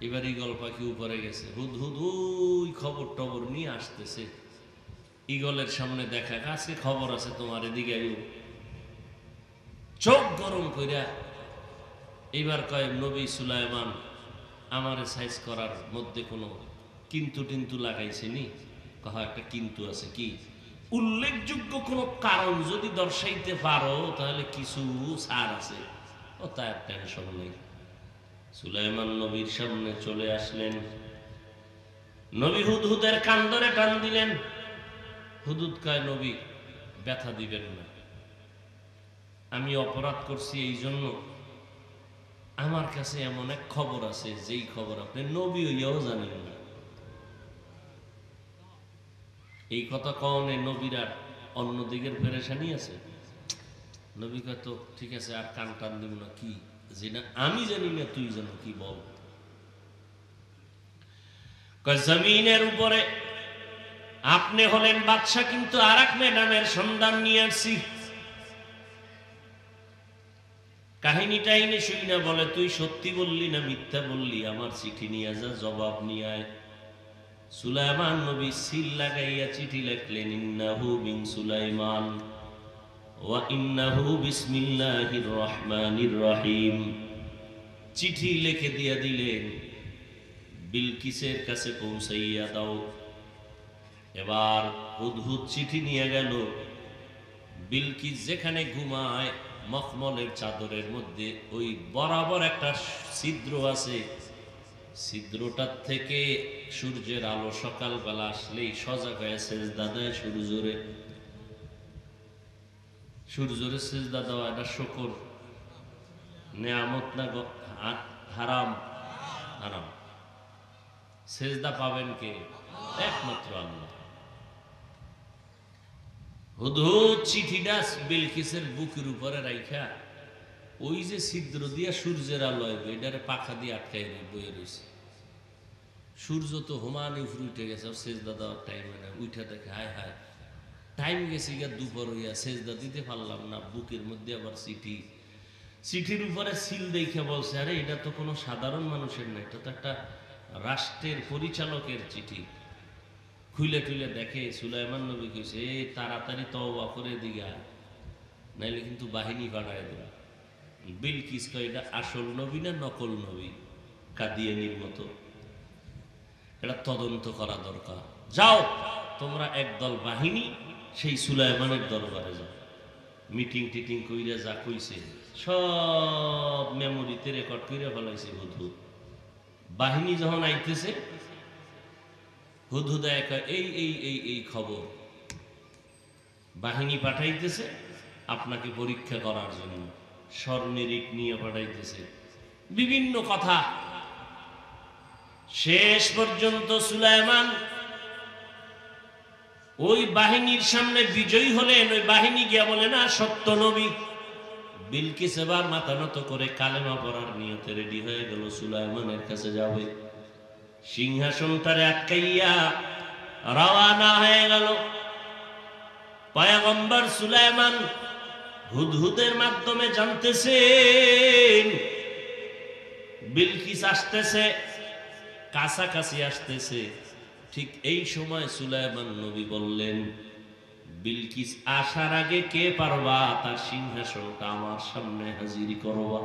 এবার ঈগল পাখি উপরে গেছে। হুদহুদ ওই খবর টবর নিয়ে আসতেছে। ঈগলের সামনে দেখা, কাছে খবর আছে তোমার, এদিকে আইও। চোখ গরম কইরা এবার কয় নবী সুলাইমান আমারে সাইজ করার মধ্যে কোনো কিন্তু টিন্তু লাগাইছেনি? কহ একটা কিন্তু আছে। কি? উল্লেখযোগ্য কোনো কারণ যদি দর্শাইতে পারো তাহলে কিছু ছাড় আছে। ও তার টেনশন নেই। সুলাইমান নবীর সামনে চলে আসলেন। নবী হুদহুদের কান ধরে টান দিলেন। হুদহুদ কয় নবী ব্যথা দিবেন না, আমি অপরাধ করছি এই জন্য আমার কাছে এমন এক খবর আছে যেই খবর আপনি নবী হইয়াও জানেন না। এই কথা কওনে নবীর আর অন্যদিকের পেরেশানি আছে। নবী কয় তো ঠিক আছে, আর কান টান দিব না। কি? যেটা আমি জানি না তুই জানো, কি বল। কয় জমিনের উপরে আপনি হলেন বাদশা, কিন্তু আর এক ম্যাডামের সন্ধান নিয়ে আসছি। কাহিনীটা এনে শুই না। বলে তুই সত্যি বললি না মিথ্যা বললি? আমার চিঠি নিয়ে যা, জবাব নিয়ে আয়। সুলাইমান নবী সিল লাগাইয়া চিঠি লিখলেন, ইন্নাহু মিন সুলাইমান ওয়া ইন্নাহু বিসমিল্লাহির রহমানির রহিম। চিঠি লিখে দিয়া দিলেন, বিলকিসের কাছে পৌঁছাইয়া দাও। এবার হুদহুদ চিঠি নিয়ে গেল। বিলকিস যেখানে ঘুমায় মখমলের চাদরের মধ্যে ওই বরাবর একটা ছিদ্র আছে। ছিদ্রটার থেকে সূর্যের আলো সকালবেলা আসলেই সজাগ হয়ে সেজদা দেয় সূর্যরে। সূর্যরে সেজদা দেওয়া এটা শুকর, নেয়ামত না হারাম? হারাম। সেজদা পাবেন কে? একমাত্র আল্লাহ। হুদহুদ চিঠিটা বিলকিসের বুকের উপরে রাইখা ওই যে ছিদ্র দিয়া সূর্যের আলো আইবে এটারে পাখা দিয়ে আটকাই বয়ে রয়েছে। সূর্য তো হোমানি উপরে উঠে গেছে, সেজদা দেওয়ার টাইম না। উঠে দেখে হায় হায় টাইম গেছে গিয়া দুপুর হইয়া, সেজদা দিতে পারলাম না। বুকের মধ্যে আবার চিঠি। চিঠির উপরে সিল দেখে বলছে, আরে এটা তো কোনো সাধারণ মানুষের না, এটা তো একটা রাষ্ট্রের পরিচালকের চিঠি। খুলে টুলে দেখে সুলাইমান নবী কইছে, তাড়াতাড়ি তওবা করে দিগা, নাইলে কিন্তু বাহিনী বাড়ায় দেবে। বিলকিস কয় এটা আসল নবী না নকল নবী, কাদিয়ানির মতো, এটা তদন্ত করা দরকার। যাও তোমরা একদল বাহিনী সেই সুলাইমানের দরবারে যাও। মিটিং টিটিং কইরা যা কইছে সব মেমোরিতে রেকর্ড কইরা ফেলাইছে হুদহুদ। বাহিনী যখন আইতেছে হুদহুদা একা এই খবর বাহিনী পাঠাইতেছে আপনাকে পরীক্ষা করার জন্য, স্বর্ণেরিক নিয়ে পাঠাইতেছে, বিভিন্ন কথা। শেষ পর্যন্ত সুলাইমান ওই বাহিনীর সামনে বিজয়ী হলেন। ওই বাহিনী গিয়া বলে না সত্য নবী। বিলকিস এবার মাথা নত করে কালেমা পড়ার নিয়তে রেডি হয়ে গেল, সুলাইমানের কাছে যাবে। সিংহাসনটারে আটকাইয়া রওয়ানা হয়ে গেল। পয়গম্বর সুলাইমান হুদহুদের মাধ্যমে জানতেছেন বিলকিস আসতেছে, কাছাকাছি আসতেছে। ঠিক এই সময় সুলাইমান নবী বললেন, বিলকিস আসার আগে কে পারবা তার সিংহাসনটা আমার সামনে হাজির করবা।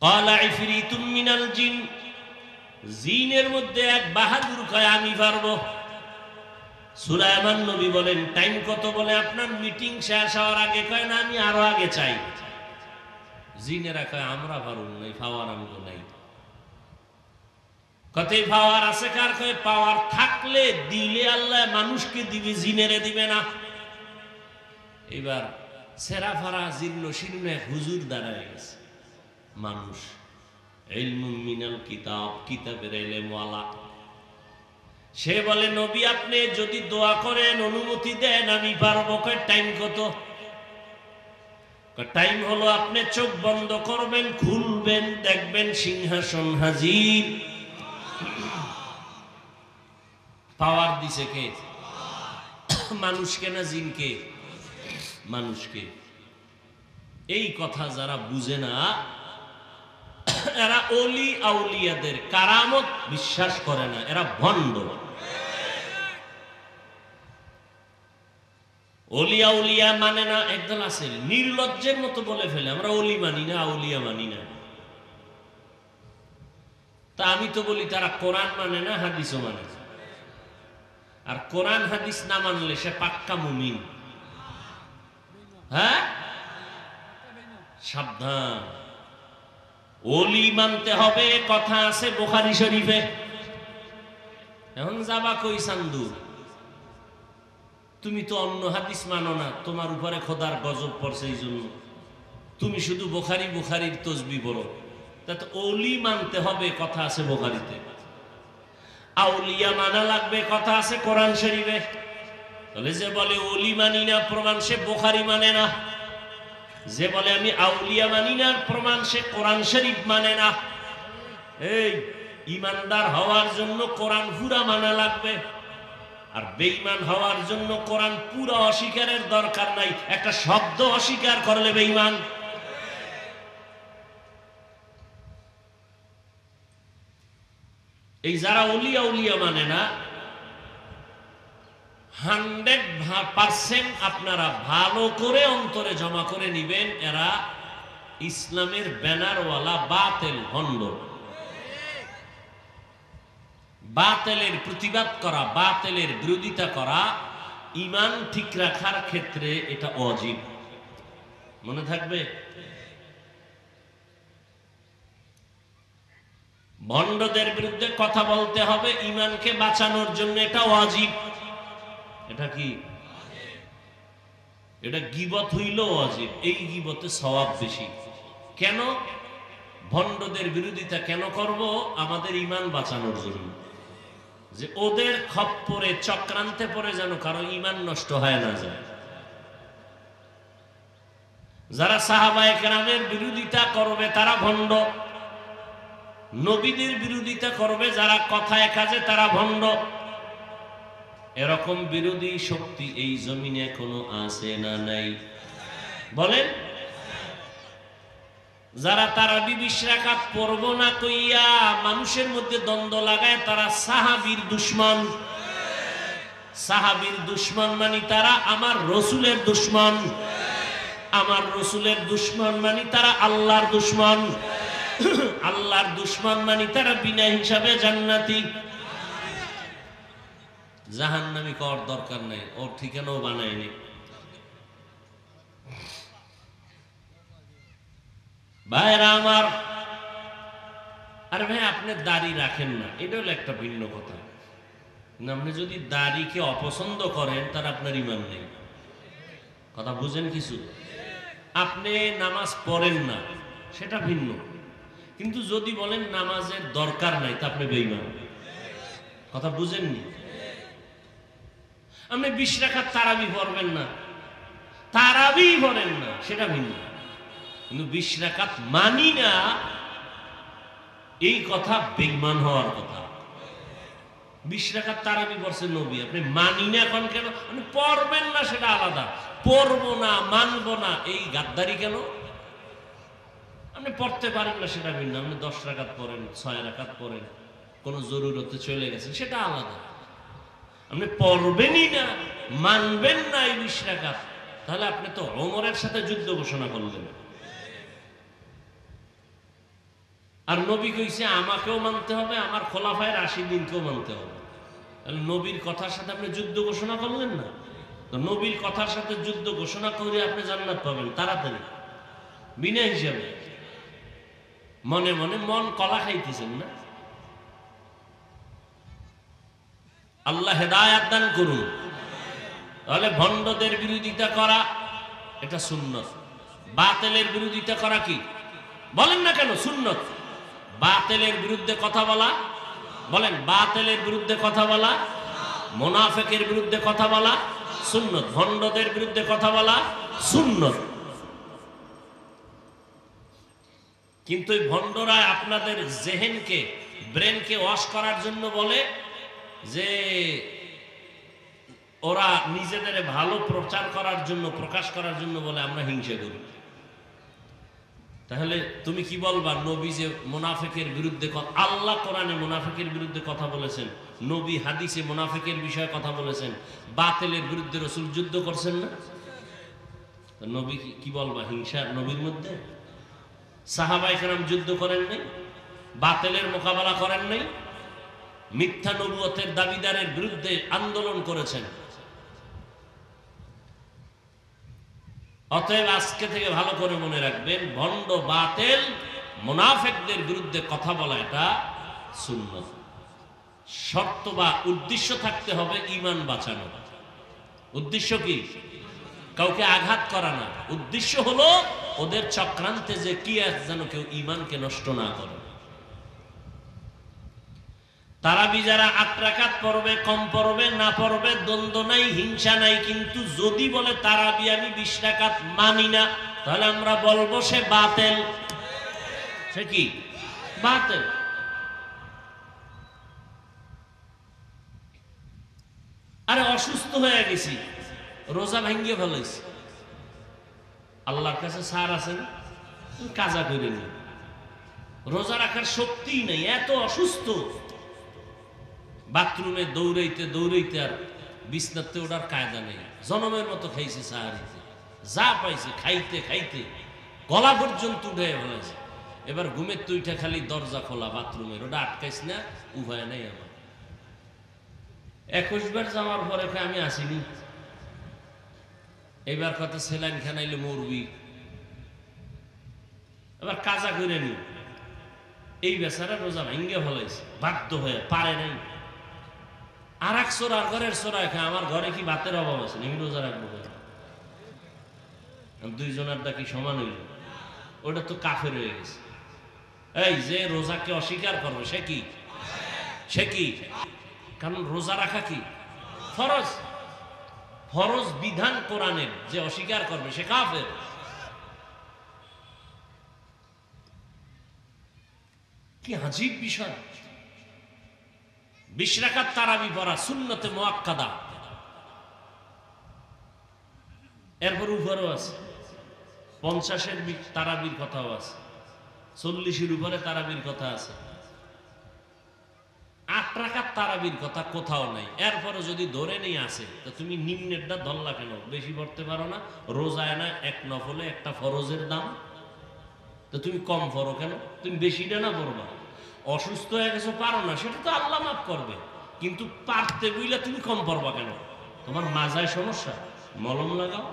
ক্বালা ইফরিতুম মিনাল জিন, জিনের মধ্যে এক বাহাদুর কয় আমি পারবো। সুলাইমান নবী বলেন টাইম কত? বলে আপনার মিটিং শেষ হওয়ার আগে। কয় না, আমি আরো আগে চাই। জিনেরা কয় আমরা পারুম নাই, পাওয়ার আমগো নাই। কতই পাওয়ার আছে কার? কয় পাওয়ার থাকলে দিলে আল্লাহ মানুষকে দিবে, জিনেরে দিবে না। এবার সেরা ফারা জীর্ণ শীর্ণ এক হুজুর দাঁড়ায় গেছে মানুষ, ইলমুম মিনাল কিতাব, কিতাবের ইলমওয়ালা। সে বলে নবী আপনি যদি দোয়া করেন অনুমতি দেন আমি পারবো। কয় টাইম কত? টাইম হলো আপনি চোখ বন্ধ করবেন, খুলবেন, দেখবেন সিংহাসন হাজির। পাওয়ার দিছে কে? মানুষকে না জিনকে? মানুষকে। এই কথা যারা বুঝে না এরা ওলি আউলিয়াদের কারামত বিশ্বাস করে না, এরা ভণ্ড। ওলি আউলিয়া মানে না। একদল আছে নির্লজ্জের মতো বলে ফেলে আমরা ওলি মানি না, আউলিয়া মানি না। তা আমি তো বলি তারা কোরআন মানে না, হাদিসও মানে না। আর কোরআন হাদিস না মানলে সে পাক্কা মুমিন। হ্যাঁ, সাবধান। ওলি মানতে হবে, কথা আছে বুখারী শরীফে। এখন যাবা কই চান্দু? তুমি তো অন্য হাদিস মানো না, তোমার উপরে খোদার গজব পড়ছে, এই জন্য তুমি শুধু বুখারী বুখারীর তসবিহ পড়ো। তা তো ওলি মানতে হবে, কথা আছে বুখারীতে। আউলিয়া মানা লাগবে, কথা আছে কোরআন শরীফে। তাহলে যে বলে ওলি মানি না প্রমাণ সে বুখারী মানে না, যে বলে আমি আউলিয়া মানি না প্রমাণ সে কোরআন শরীফ মানে না। এই ইমানদার হওয়ার জন্য কোরআন পুরা মানা লাগবে, আর বেঈমান হওয়ার জন্য কোরআন পুরা অস্বীকারের দরকার নাই, একটা শব্দ অস্বীকার করলে বেঈমান। এই যারা ওলি আউলিয়া মানে না 100% আপনারা ভালো করে অন্তরে জমা করে নিবেন, এরা ইসলামের ব্যানারওয়ালা বাতেল ভণ্ড। বাতেলের প্রতিবাদ করা, বাতেলের বিরোধিতা করা ঈমান ঠিক রাখার ক্ষেত্রে এটা ওয়াজিব। মনে থাকবে, ভণ্ডদের বিরুদ্ধে কথা বলতে হবে ঈমানকে বাঁচানোর জন্য, এটা ওয়াজিব। এটা কি? এটা গীবত হইলেও ওয়াজিব। এই গীবতে সওয়াব বেশি। কেন? ভণ্ডদের বিরোধিতা কেন করব? আমাদের ঈমান বাঁচানোর জন্য, যে ওদের খপ্পরে চক্রান্তে পড়ে যেন কারো ঈমান নষ্ট হয় না যায়। যারা সাহাবায়ে কেরামের বিরোধিতা করবে তারা ভণ্ড, নবীদের বিরোধিতা করবে যারা কথায় কাজে তারা ভণ্ড। এরকম বিরোধী শক্তি এই জমিনে কোনো আছে না নাই? বলেন। যারা তারাবি 20 রাকাত পড়ব না কইয়া মানুষের মধ্যে দ্বন্দ্ব লাগায় তারা সাহাবীর দুশমন। সাহাবীর দুশমন মানে তারা আমার রসুলের দুশমন। আমার রসুলের দুশমন মানে তারা আল্লাহর দুশমন। আল্লাহর দুশমন মানে তারা বিনা হিসাবে জান্নাতি। জাহান্নামী কর দরকার নেই, ওর ঠিকানাও বানায়নি। ভাইরা আমার, আরে ভাই আপনি দাড়ি রাখেন না, এটা হলো একটা ভিন্ন কথা। আপনি যদি দাড়িকে অপছন্দ করেন তার আপনার ঈমান নেই। কথা বুঝেন কিছু? আপনি নামাজ পড়েন না, সেটা ভিন্ন। কিন্তু যদি বলেন নামাজের দরকার নাই, তা আপনি বেঈমান। কথা বুঝেননি? আপনি 20 রাকাত তারাবি পড়বেন না, তারাবি পড়েন না, সেটা ভিন্ন। কিন্তু 20 রাকাত মানি না, এই কথা বেঈমান হওয়ার কথা। 20 রাকাত তারাবি পড়ছেন নবী, আপনি মানি না এখন কেন? আপনি পড়বেন না সেটা আলাদা, পড়বো না মানবো না এই গাদ্দারি কেন? আপনি পড়তে পারেন না সেটা ভিন্ন। আপনি 10 রাকাত পড়েন, 6 রাকাত পড়েন, কোনো জরুরতে চলে গেছেন, সেটা আলাদা। আপনি পড়বেনই না, মানবেন না এই 20 রাকাত, তাহলে আপনি তো ওমরের সাথে যুদ্ধ ঘোষণা করলেন। আর নবী কইছে আমাকেও মানতে হবে, আমার খোলাফায়ে রাশিদিনকেও মানতে হবে। তাহলে নবীর কথার সাথে আপনি যুদ্ধ ঘোষণা করলেন না? তো নবীর কথার সাথে যুদ্ধ ঘোষণা করে আপনি জান্নাত পাবেন তাড়াতাড়ি, বিনা হিসাবে। মনে মনে মন কলা খাইতেছেন না? আল্লাহ হেদায়াত দান করুন। তাহলে ভণ্ডদের বিরোধিতা করা এটা সুন্নত, বাতিলের বিরোধিতা করা কি বলেন না কেন? সুন্নত। বাতিলের বিরুদ্ধে কথা বলা, বলেন বাতিলের বিরুদ্ধে কথা বলা, মুনাফিকের বিরুদ্ধে কথা বলা সুন্নত, ভণ্ডদের বিরুদ্ধে কথা বলা সুন্নত। কিন্তু এই ভণ্ডরা আপনাদের জেহেনকে, ব্রেনকে ওয়াশ করার জন্য বলে যে ওরা নিজেদের ভালো প্রচার করার জন্য, প্রকাশ করার জন্য বলে আমরা হিংসা করি। তাহলে তুমি কি বলবা? নবী যে মুনাফিকের বিরুদ্ধে, আল্লাহ কোরআনে মুনাফিকের বিরুদ্ধে কথা বলেছেন, নবী হাদিসে মুনাফিকের বিষয়ে কথা বলেছেন, বাতিলের বিরুদ্ধে রাসূল যুদ্ধ করছেন না? নবী কি বলবা? হিংসা নবীর মধ্যে? সাহাবায়ে কেরাম যুদ্ধ করেন নাই? বাতিলের মোকাবেলা করেন নাই? মিথ্যা নবুয়তের দাবিদারের বিরুদ্ধে আন্দোলন করেছেন। অতএব আজকে থেকে ভালো করে মনে রাখবেন, ভণ্ড বাতিল মুনাফিকদের বিরুদ্ধে কথা বলা এটা সুন্নাত। শর্ত বা উদ্দেশ্য থাকতে হবে ঈমান বাঁচানো। উদ্দেশ্য কি? কাউকে আঘাত করা না, উদ্দেশ্য হলো ওদের চক্রান্তে যে কি যেন কেউ ঈমানকে নষ্ট না করে। তারাবি যারা 8 রাকাত পড়বে, কম পড়বে, না পড়বে, দ্বন্দ্ব নাই, হিংসা নাই। কিন্তু যদি বলে তারাবি আমি 20 রাকাত মানি না, তাহলে আমরা বলবো সে বাতিল। সে কি? বাতিল। আরে অসুস্থ হয়ে গেছি, রোজা ভাঙ্গিয়ে ফেলাইছি, আল্লাহর কাছে সার আছে না? কাজা করে নি, রোজা রাখার শক্তিই নেই, এত অসুস্থ। বাথরুমে দৌড়াইতে দৌড়াইতে আর বিছনাতে ওঠার কায়দা নেই, জনমের মতো খাইছে সাহারিতে, যা পাইছে খাইতে খাইতে গলা পর্যন্ত উঠে ফেলাইছে। এবার ঘুমের তুইটা খালি দরজা খোলা বাথরুমের, ওটা আটকাইস না, উভয় নেই আমার। 21 বার যাওয়ার পরে আমি আসিনি, এবার কত সেলাইন খানাইলে মরবি, এবার কাজা করে নি। এই বেচারা রোজা ভেঙ্গে ফেলাইছে বাধ্য হয়ে, পারে নাই। আর এক চোরার ঘরের চোরায় খায়, আমার ঘরে কি ভাতের অভাব আছে? আমি রোজা রাখবো, দুইজনের কি সমান হইল? ওটা তো কাফের হয়ে গেছে। এই যে রোজাকে অস্বীকার করবে সে কি? সে কি? কারণ রোজা রাখা কি ফরজ, ফরজ বিধান কোরআনের, যে অস্বীকার করবে সে কাফের। কি আজীব বিষয়! 20 রাকাত তারাবি পড়া সুন্নতে মুআক্কাদা। এরপর উপরেও আছে 50-এর তারাবির কথাও আছে, 40-এর উপরে তারাবির কথা আছে। 8 রাকাত তারাবির কথা কোথাও নাই। এরপরে যদি ধরে নেই আছে, তো তুমি নিম্নেরটা ধরলা কেন? বেশি পড়তে পারো না? রোজায় না এক নফলে একটা ফরজের দাম, তো তুমি কম পড়ো কেন? তুমি বেশিটা না পড়বা। অসুস্থ হয়ে গেছো, পারো না, সেটা তো আল্লাহ মাফ করবে, কিন্তু পারতে বুঝলে তুমি কম পড়বা কেন? তোমার মাজায় সমস্যা, মলম লাগাও,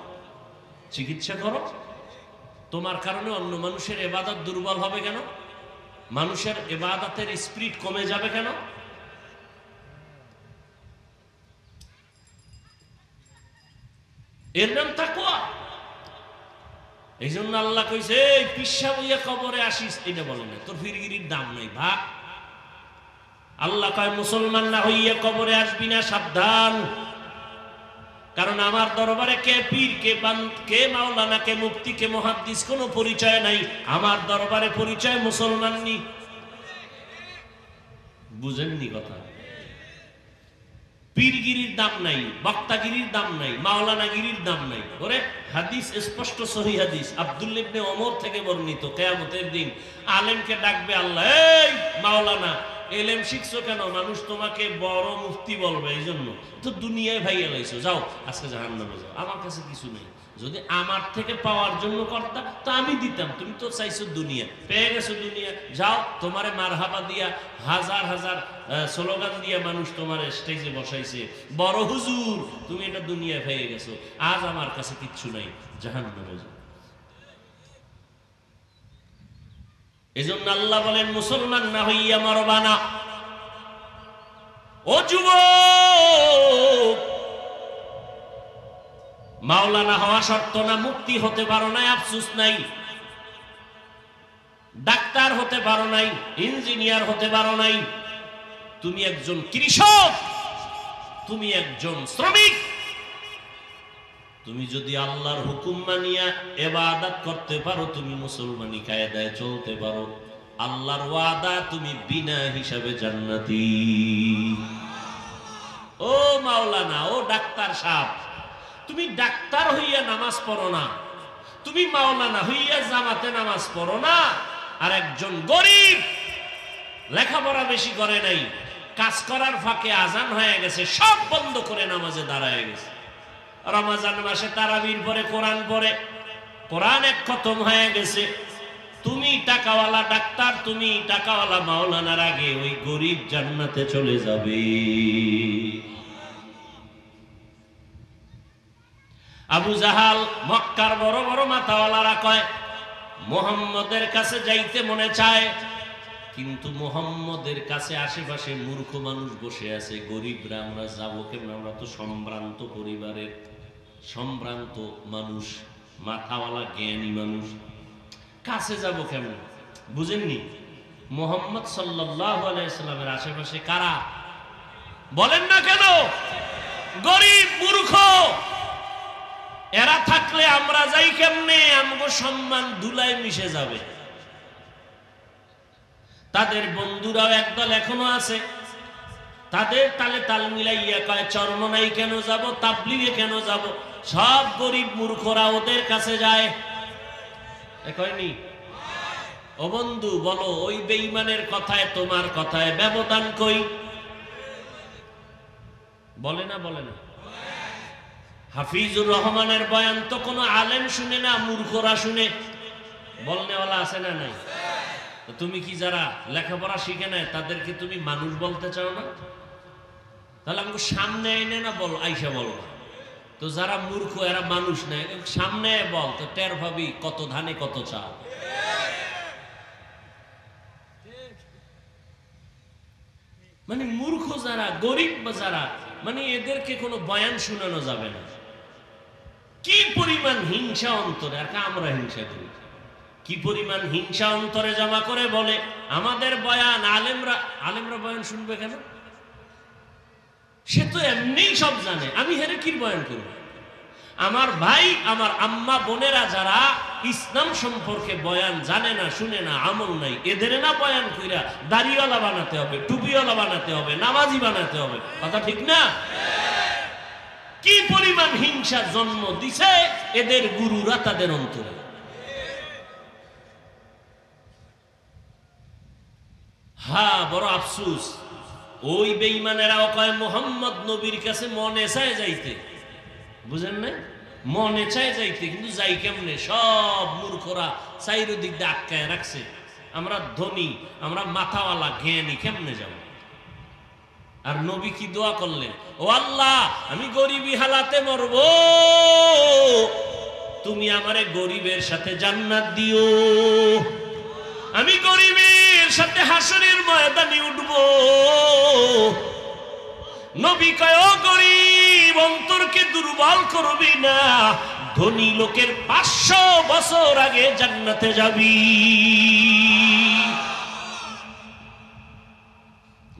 চিকিৎসা করো। তোমার কারণে অন্য মানুষের ইবাদত দুর্বল হবে কেন? মানুষের ইবাদতের স্পিরিট কমে যাবে কেন? এর নাম তাকওয়া। এই জন্য আল্লাহ কইছে এই পিসা বইয়া কবরে আসিস, এটা বলে না, তোর ফিরগিরির দাম নাই, ভাগ। আল্লাহ কয় মুসলমান না হইয়া কবরে আসবি না, সাবধান। কারণ আমার দরবারে কে পীর, কে বান্ত, কে মাওলানা, কে মুফতি, কে মুহাদ্দিস কোনো পরিচয় নাই। আমার দরবারে পরিচয় মুসলমান নি। বুঝেননি কথা? পীরগিরির দাম নাই, বক্তাগিরির দাম নাই, মাওলানাগিরির দাম নাই। ওরে হাদিস স্পষ্ট সহিহ হাদিস আব্দুল্লাহ ইবনে ওমর থেকে বর্ণিত, কিয়ামতের দিন আলেমকে ডাকবে আল্লাহ, এই মাওলানা এলেম শিখছো কেন? মানুষ তোমাকে বড় মুফতি বলবে, এই জন্য তো দুনিয়ায় ভাইয়া লাইছো, যাও আজকে জাহান্নামে যাও, আমার কাছে কিছু নেই। যদি আমার থেকে পাওয়ার জন্য করতা তো আমি দিতাম, তুমি তো চাইছো দুনিয়া, পেয়ে গেছো দুনিয়া, যাও। তোমারে মারহাবা দিয়া হাজার হাজার স্লোগান দিয়া মানুষ তোমার স্টেজে বসাইছে, বড় হুজুর তুমি এটা দুনিয়ায় পেয়ে গেছো, আজ আমার কাছে কিচ্ছু নাই, জাহান্নামে যাও। এজন্য আল্লাহ বলেন মুসলমান না হইয়া মরবা না। ও যুবক, মাওলানা হওয়া শর্ত না, মুক্তি হতে পারো নাই, আফসোস নাই। ডাক্তার হতে পারো নাই, ইঞ্জিনিয়ার হতে পারো নাই, তুমি একজন কৃষক, তুমি একজন শ্রমিক। তুমি যদি আল্লাহর হুকুম মানিয়া ইবাদত করতে পারো, তুমি মুসলমানি কায়দায় চলতে পারো, আল্লাহর ওয়াদা তুমি বিনা হিসাবে জান্নাতি। ও মাওলানা, ও ডাক্তার সাহেব, তুমি ডাক্তার হইয়া নামাজ পড়ো না, তুমি মাওলানা হইয়া জামাতে নামাজ পড়ো না। আর একজন গরিব লেখাপড়া বেশি করে নাই, কাজ করার ফাঁকে আজান হয়ে গেছে, সব বন্ধ করে নামাজে দাঁড়ায় গেছে। রমজান মাসে তারাবির পরে কোরআন পড়ে, কোরআন এক খতম হয়ে গেছে। তুমি টাকাওয়ালা ডাক্তার, তুমি টাকাওয়ালা মাওলানার আগে ওই গরিব জান্নাতে চলে যাবে। আবু জাহাল, মক্কার বড় বড় মাথাওয়ালারা কয় মুহাম্মদের কাছে যাইতে মনে চায়, কিন্তু মুহাম্মদের কাছে আশেপাশে মূর্খ মানুষ বসে আছে, গরিবরা, আমরা যাবো কেমন? আমরা তো সম্ভ্রান্ত পরিবারের, সম্ভ্রান্ত মানুষ, মাথাওয়ালা জ্ঞানী মানুষ, কাছে যাব কেমন? বুঝেননি? মুহাম্মদ সাল্লাল্লাহু আলাইহি সাল্লামের আশেপাশে কারা? বলেন না কেন? গরিব, মূর্খ। এরা থাকলে আমরা যাই কেমনে? আমগো সম্মান ধুলায় মিশে যাবে। তাদের বন্ধুরাও একদল এখনো আছে, তাদের তালে তাল মিলাইয়া কয় চরমনাই কেন যাব, তাবলিগে কেন যাব? সব গরিব মূর্খরা ওদের কাছে যায়। কয়নি? ও বন্ধু বলো, ওই বেঈমানের কথায় তোমার কথায় ব্যবধান কই? বলে না? বলে না? হাফিজুর রহমানের বয়ান তো কোনো আলেম শুনে না, মূর্খরা শুনে। বলনেওয়ালা আছে না নাই? তুমি কি যারা লেখাপড়া শিখে নাই তাদেরকে তুমি মানুষ বলতে চাও না? তাহলে আমাকে সামনে এনে না বল, আইসা বলো। তো যারা মূর্খ এরা মানুষ নেই, সামনে বল, তো টের ভাবি কত ধানে কত চাল। মানে মূর্খ যারা, গরিব বা যারা, মানে এদেরকে কোনো বয়ান শোনানো যাবে না। কি পরিমাণ হিংসা অন্তরে, আর আমরা হিংসা করি, কি পরিমাণ হিংসা অন্তরে জমা করে বলে আমাদের বয়ান আলেমরা বয়ান শুনবে কেন? সে তো এমনিই সব জানে, আমি হেরে কি বয়ান করব? আমার ভাই, আমার আম্মা বোনেরা যারা ইসলাম সম্পর্কে বয়ান জানে না, শুনে না, আমল নাই, এদের না বয়ান কইরা দাড়িওয়ালা বানাতে হবে, টুপিওয়ালা বানাতে হবে, নামাজি বানাতে হবে। কথা ঠিক না? কি পরিমাণ হিংসা জন্ম দিছে এদের গুরুরা তাদের অন্তরে। হ্যাঁ, বড় আফসোস, ওই বেঈমানেরাও কয় মুহাম্মদ নবীর কাছে মনে চায় যাইতে। বুঝেন না? মনে চায় যাইতে, কিন্তু যাই কেমনে? সব মূর্খরা চারিদিক দিয়ে আটকায় রাখছে। আমরা ধনী, আমরা মাথাওয়ালা জ্ঞানী, কেমনে যাব? আর নবী কি দোয়া করলেন? ও আল্লাহ, আমি গরিবী হালাতে মরব, তুমি আমারে গরিবের সাথে জান্নাত দিও। আমি গরিবের সাথে হাসরের ময়দানে উঠব। নবী কয়, ও গরিব, অন্তরকে দুর্বল করবি না, ধনী লোকের 500 বছর আগে জান্নাতে যাবি।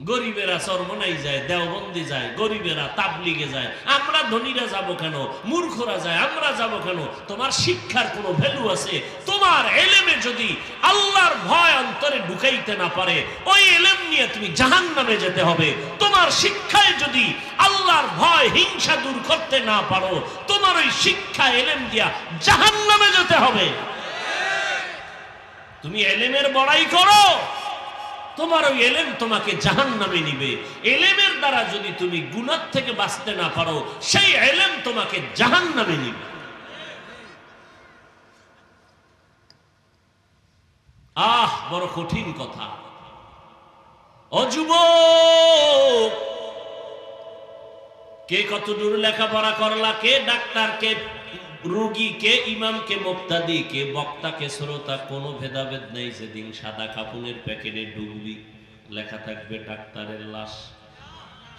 গরিবেরা চরমনাই যায়, দেওবন্দি যায়, গরিবেরা তাবলিগে যায়, আমরা ধনীরা যাব কেন? মূর্খরা যায়, আমরা যাব কেন? তোমার শিক্ষার কোনো ভ্যালু আছে? তোমার এলেমে যদি আল্লাহর ভয় অন্তরে ঢুকাইতে না পারে, ওই এলেম নিয়ে তুমি জাহান্নামে যেতে হবে। তোমার শিক্ষায় যদি আল্লাহর ভয়, হিংসা দূর করতে না পারো, তোমার ওই শিক্ষা এলেম দিয়া জাহান্নামে যেতে হবে। তুমি এলেমের বড়াই করো, তোমার ওই এলেম তোমাকে জাহান্নামে নিবে। এলেমের দ্বারা যদি তুমি গুনাহ থেকে বাঁচতে না পারো, সেই এলেম তোমাকে জাহান্নামে নিবে। বড় কঠিন কথা। ও যুবক, কে কত দূর লেখাপড়া করলা, কে ডাক্তার, কে রোগী, কে ইমাম, কে মুক্তাদি, কে বক্তা, কে শ্রোতা, কোনো ভেদাভেদ নেই। যেদিন সাদা কাফনের প্যাকেটে ঢুকবি, লেখা থাকবে ডাক্তারের লাশ,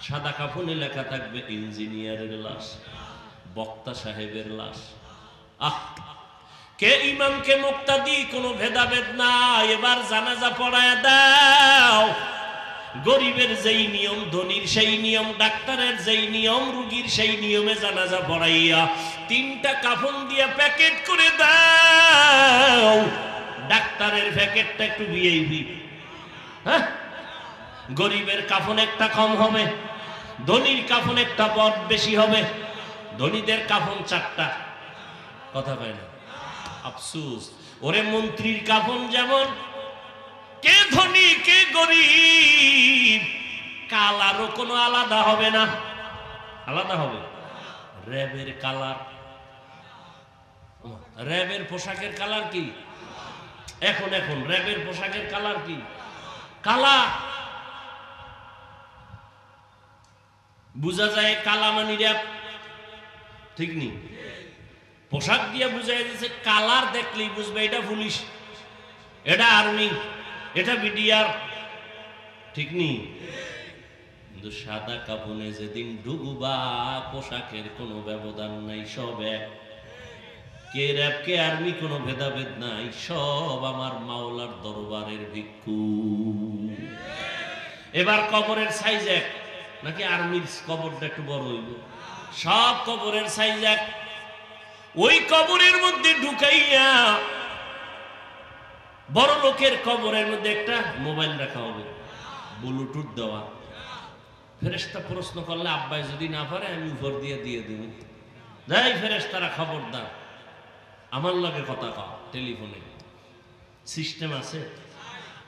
সাদা কাফনে লেখা থাকবে ইঞ্জিনিয়ারের লাশ, বক্তা সাহেবের লাশ। কে ইমাম, কে মুক্তাদি, কোনো ভেদাভেদ নাই। এবার জানাজা পড়ায় দাও। গরিবের যেই নিয়ম, ধনীর সেই নিয়ম, ডাক্তারের যেই নিয়ম, রোগীর সেই নিয়মে জানাজা পড়াইয়া 3টা কাফন দিয়ে প্যাকেট করে দাও। ডাক্তারের প্যাকেটটা একটু ভিআইপি, হ্যাঁ, গরিবের কাফন একটা কম হবে, ধনীর কাফন একটা বড় বেশি হবে। ধনীদের কাফন 4টা, কথা কয় না, আফসোস। ওরে মন্ত্রীর কাফন যেমন, কে ধনী কে গরিব, কালারও কোনো আলাদা হবে না। আলাদা হবে র্যাবের কালার। র্যাবের পোশাকের কালার কি? এখন র্যাবের পোশাকের কালার কি? কালা। বুঝা যায় কালা মানে র্যাব, ঠিক নি? পোশাক দিয়ে বুঝাই দিচ্ছে, কালার দেখলেই বুঝবে এটা পুলিশ, এটা আর্মি, এটা বিডিআর, ঠিক নি? কিন্তু সাদা কাফনে যেদিন ডুববা, পোশাকের কোনো ব্যবধান নাই, সব এক। কে র্যাব কে আর্মি কোনো ভেদাভেদ নাই, সব আমার মাওলার দরবারের ভিক্ষু। এবার কবরের সাইজ এক নাকি আর্মির কবরটা একটু বড় হইল? সব কবরের সাইজ এক। ওই কবরের মধ্যে ঢুকাইয়া বড় লোকের কবরের মধ্যে একটা মোবাইল রাখা হবে, ব্লুটুথ দেওয়া। ফেরেশতা প্রশ্ন করলে আব্বাই যদি না পারে, আমি উপর দিয়ে দেব। যাই ফেরেশতারা খবরদার, আমার লগে কথা কও, টেলিফোনে সিস্টেম আছে,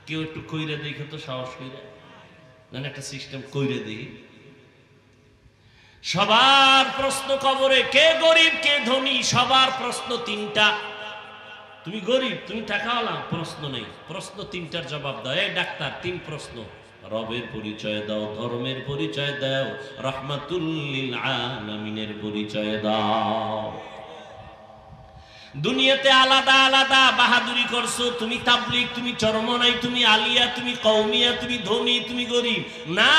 কেউ একটু কইরে দেখে তো, সাহস কইরে জানে একটা সিস্টেম কইরে দেখি। সবার প্রশ্ন কবরে, কে গরিব কে ধনী, সবার প্রশ্ন 3টা। তুমি গরিব, তুমি টাকাওয়ালা, প্রশ্ন নেই, প্রশ্ন 3টার জবাব দাও। এই ডাক্তার 3 প্রশ্ন, রবের পরিচয় দাও, ধর্মের পরিচয় দাও, রাহমাতুল লিল আলামিনের পরিচয় দাও। দুনিয়াতে আলাদা আলাদা বাহাদুরি করছো, তুমি তাবলিগ, তুমি চরমনাই, তুমি আলিয়া, তুমি কওমিয়া, তুমি ধনী, তুমি গরিব। না,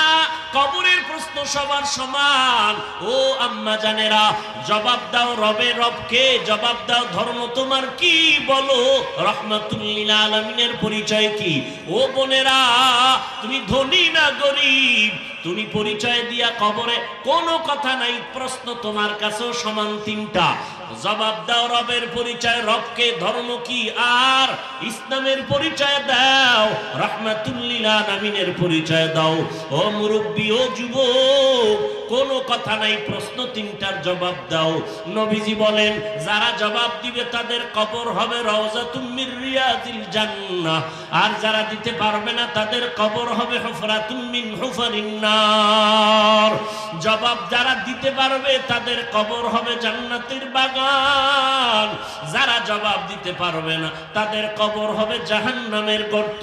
কবরের প্রশ্ন সবার সমান। ও আম্মা জানেরা, জবাব দাও রবে, রবকে জবাব দাও। ধর্ম তোমার কি বলো, রাহমাতুল লিল আলামিনের পরিচয় কি? ও বোনেরা, তুমি ধনী না গরিব, তুমি পরিচয় দিয়া কবরে কোনো কথা নাই, প্রশ্ন তোমার কাছেও সমান 3টা। জবাব দাও রবের পরিচয়, রবকে, ধর্ম কি, আর ইসলামের পরিচয় দাও, রাহমাতুল লিল আলামিনের পরিচয় দাও। ও মুরব্বী, ও যুবক, কোনো কথা নাই, প্রশ্ন 3টার জবাব দাও। নবীজি বলেন, যারা জবাব দিবে তাদের কবর হবে রাউযাতুম মির রিয়াজিল জান্নাহ, আর যারা দিতে পারবে না তাদের কবর হবে হুফরাতুম মিন হুফারিন নার। জবাব যারা দিতে পারবে তাদের কবর হবে জান্নাতের বাগান, যারা জবাব দিতে পারবে না তাদের কবর হবে জাহান্নামের গর্ত।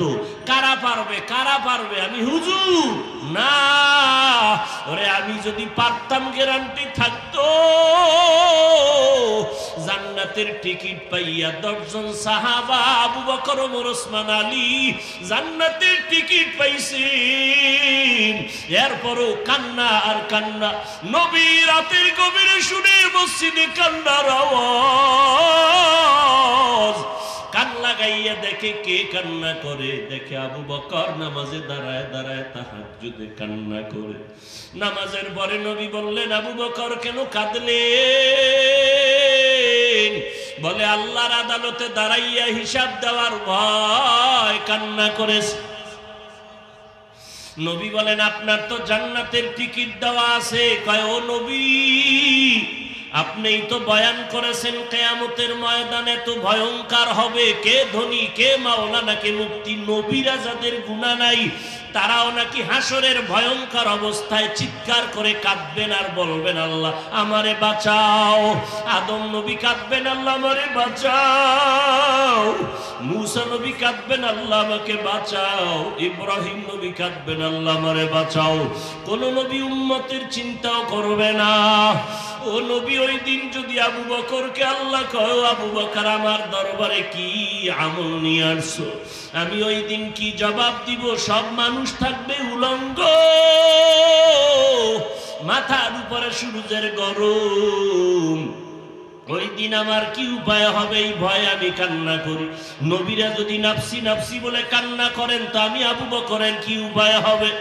কারা পারবে? কারা পারবে? আমি হুজুর না, ওরে আমি যদি পারতাম, গ্যারান্টি থাকতো, জান্নাত জান্নাতের টিকিট পাইয়া 10 জন সাহাবা আবু বকর ওমর ওসমান আলী জান্নাতের টিকিট পাইছেন। এরপরও কান্না আর কান্না। নবী রাতের গভীরে শুনে মসজিদে কান্নার আওয়াজ। কান লাগাইয়া দেখে কে কান্না করে, দেখে আবু বকর নামাজে দাঁড়ায় দাঁড়ায় তাহাজ্জুদে কান্না করে। নামাজের পরে নবী বললেন, আবু বকর কেন কাঁদলেন? বলে, আল্লাহর আদালতে দাঁড়াইয়া হিসাব দেওয়ার ভয় কান্না করেছে। নবী বলেন, আপনার তো জান্নাতের টিকিট দেওয়া আছে। কয়, ও নবী, আপনিই তো বয়ান করেছেন কিয়ামতের ময়দানে তো ভয়ঙ্কর হবে, কে ধনী কে মাওলানা কে মুফতি। নবীরা যাদের গুনাহ নাই তারাও নাকি হাসরের ভয়ঙ্কর অবস্থায় চিৎকার করে কাঁদবেন আর বলবেন, আল্লাহ আমারে বাঁচাও। আদম নবী কাঁদবেন, আল্লাহ আমারে বাঁচাও। মূসা নবী কাঁদবেন, আল্লাহ আমাকে বাঁচাও। ইব্রাহিম নবী কাঁদবেন, আল্লাহ আমারে বাঁচাও। কোন নবী উম্মতের চিন্তাও করবে না। ও নবী, ওই দিন যদি আবু বকরকে আল্লাহ কয়, আবু বকর আমার দরবারে কি আমল নিয়ে আসছো, আমি ওই দিন কি জবাব দিব? সব মানুষ থাকবে উলঙ্গ, মাথার উপরে সূর্যের গরম। ওই দিন আমার কি উপায় হবে? এই ভয়ে আমি কান্না করি। নবীরা যদি নাফসি নাফসি বলে কান্না করেন, তো আমি আবু বকরের কি উপায় হবে?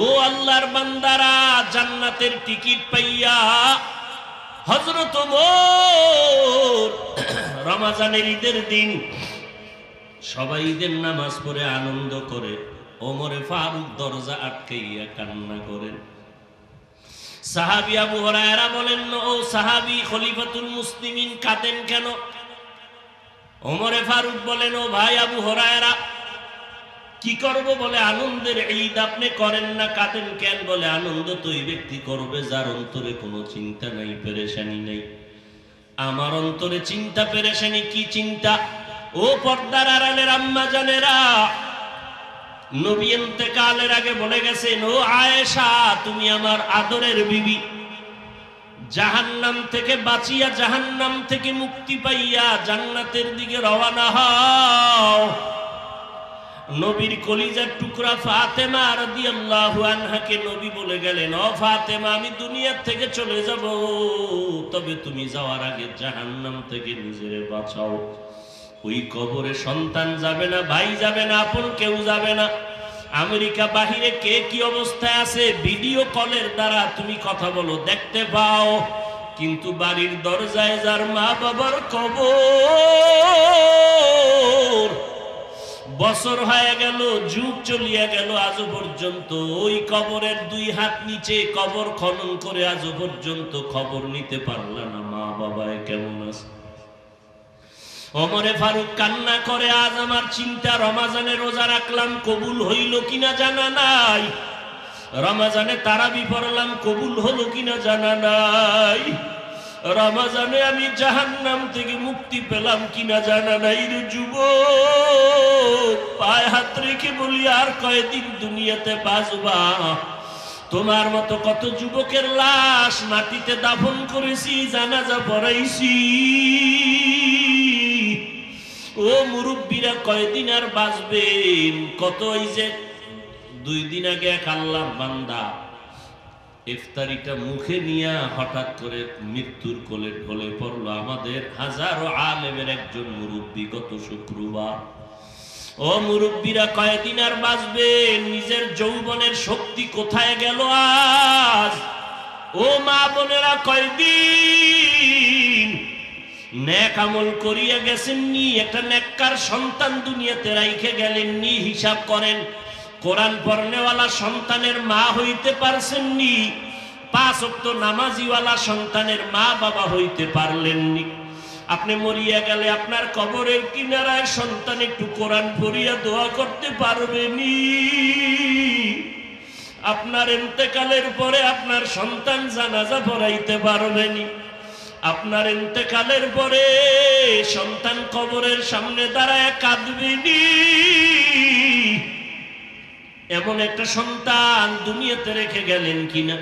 ও আল্লাহর বান্দারা, জান্নাতের টিকিট পাইয়া হযরত ওমর রমজানের ঈদের দিন সবাই ঈদের নামাজ পড়ে আনন্দ করে, ওমরে ফারুক দরজা আটকাইয়া কান্না করেন। সাহাবী আবু হুরায়রা বলেন, ও সাহাবী খলিফাতুল মুসলিমিন কাঁদেন কেন? ওমরে ফারুক বলেন, ও ভাই আবু হুরায়রা, কি করব? বলে, আনন্দের ঈদ আপনি করেন না, কাঁদেন কেন? বলে, আনন্দ তো ওই ব্যক্তি করবে যার অন্তরে কোনো চিন্তা নাই, পেরেশানি নাই। আমার অন্তরে চিন্তা পেরেশানি। কি চিন্তা? ও পর্দার আড়ালের আম্মা জানেরা, নবী ইন্তেকালের আগে বলে গেছেন, ও আয়েশা, তুমি আমার আদরের বিবি, জাহান্নাম থেকে বাঁচিয়া জাহান্নাম থেকে মুক্তি পাইয়া জান্নাতের দিকে রওনা হও। নবীর কলিজার টুকরা ফাতেমা রাদিয়াল্লাহু আনহাকে নবী বলে গেলেন, ও ফাতেমা, আমি দুনিয়ার থেকে চলে যাব, তবে তুমি যাওয়ার আগে জাহান্নাম থেকে নিজেরে বাঁচাও। ওই কবরে সন্তান যাবে না, ভাই যাবে না, আপন কেউ যাবে না। আমেরিকা বাহিরে কে কি অবস্থায় আছে ভিডিও কলের দ্বারা তুমি কথা বলো, দেখতে পাও। কিন্তু বাড়ির দরজায় যার মা বাবার কবর, বছর হয়ে গেল, যুগ চলিয়া গেল, আজও পর্যন্ত ওই কবরের 2 হাত নিচে কবর খনন করে আজও পর্যন্ত খবর নিতে পারল না মা বাবায় কেমন আছে। ওমরে ফারুক কান্না করে, আজ আমার চিন্তা, রমজানে রোজা রাখলাম, কবুল হইল কিনা জানা নাই। রমজানে তারাবি পড়লাম, কবুল হলো কিনা জানা নাই। রমজানে আমি জাহান্নাম থেকে মুক্তি পেলাম কিনা জানা নাই। রে যুবক, পায়ে হাত রেখে বলি, আর কয়দিন দুনিয়াতে বাঁচবা? তোমার মতো কত যুবকের লাশ মাটিতে দাফন করেছি, জানাজা পড়াইছি। ও মুরব্বীরা, কয়দিন আর বাঁচবেন? কত এই যে 2 দিন আগে এক আল্লাহর বান্দা ইফতারিটা মুখে নিয়ে হঠাৎ করে মৃত্যুর কোলে ঢলে পড়লো। আমাদের হাজারো আলেমের একজন মুরব্বী গত শুক্রবার। ও মুরব্বীরা, কয়দিন আর বাঁচবেন? নিজের যৌবনের শক্তি কোথায় গেল আজ? ও মা বোনেরা, কয়দিন নেক আমল করিয়া গেছেননি, একটা নেককার সন্তান দুনিয়াতে রাইখে গেলেননি, হিসাব করেন। কোরআন পড়নেওয়ালা সন্তানের মা হইতে পারছেননি, 5 ওয়াক্ত নামাজিওয়ালা সন্তানের মা বাবা হইতে পারলেননি। আপনি মরিয়া গেলে আপনার কবরের কিনারায় সন্তান একটু কোরআন পড়িয়া দোয়া করতে পারবেনি। আপনার ইন্তেকালের পরে আপনার সন্তান জানাজা পড়াইতে পারবেনি। আপনার ইন্তেকালের পরে সন্তান কবরের সামনে দাঁড়ায় কাঁদবেনি। এমন একটা সন্তান দুনিয়াতে রেখে গেলেন কিনা?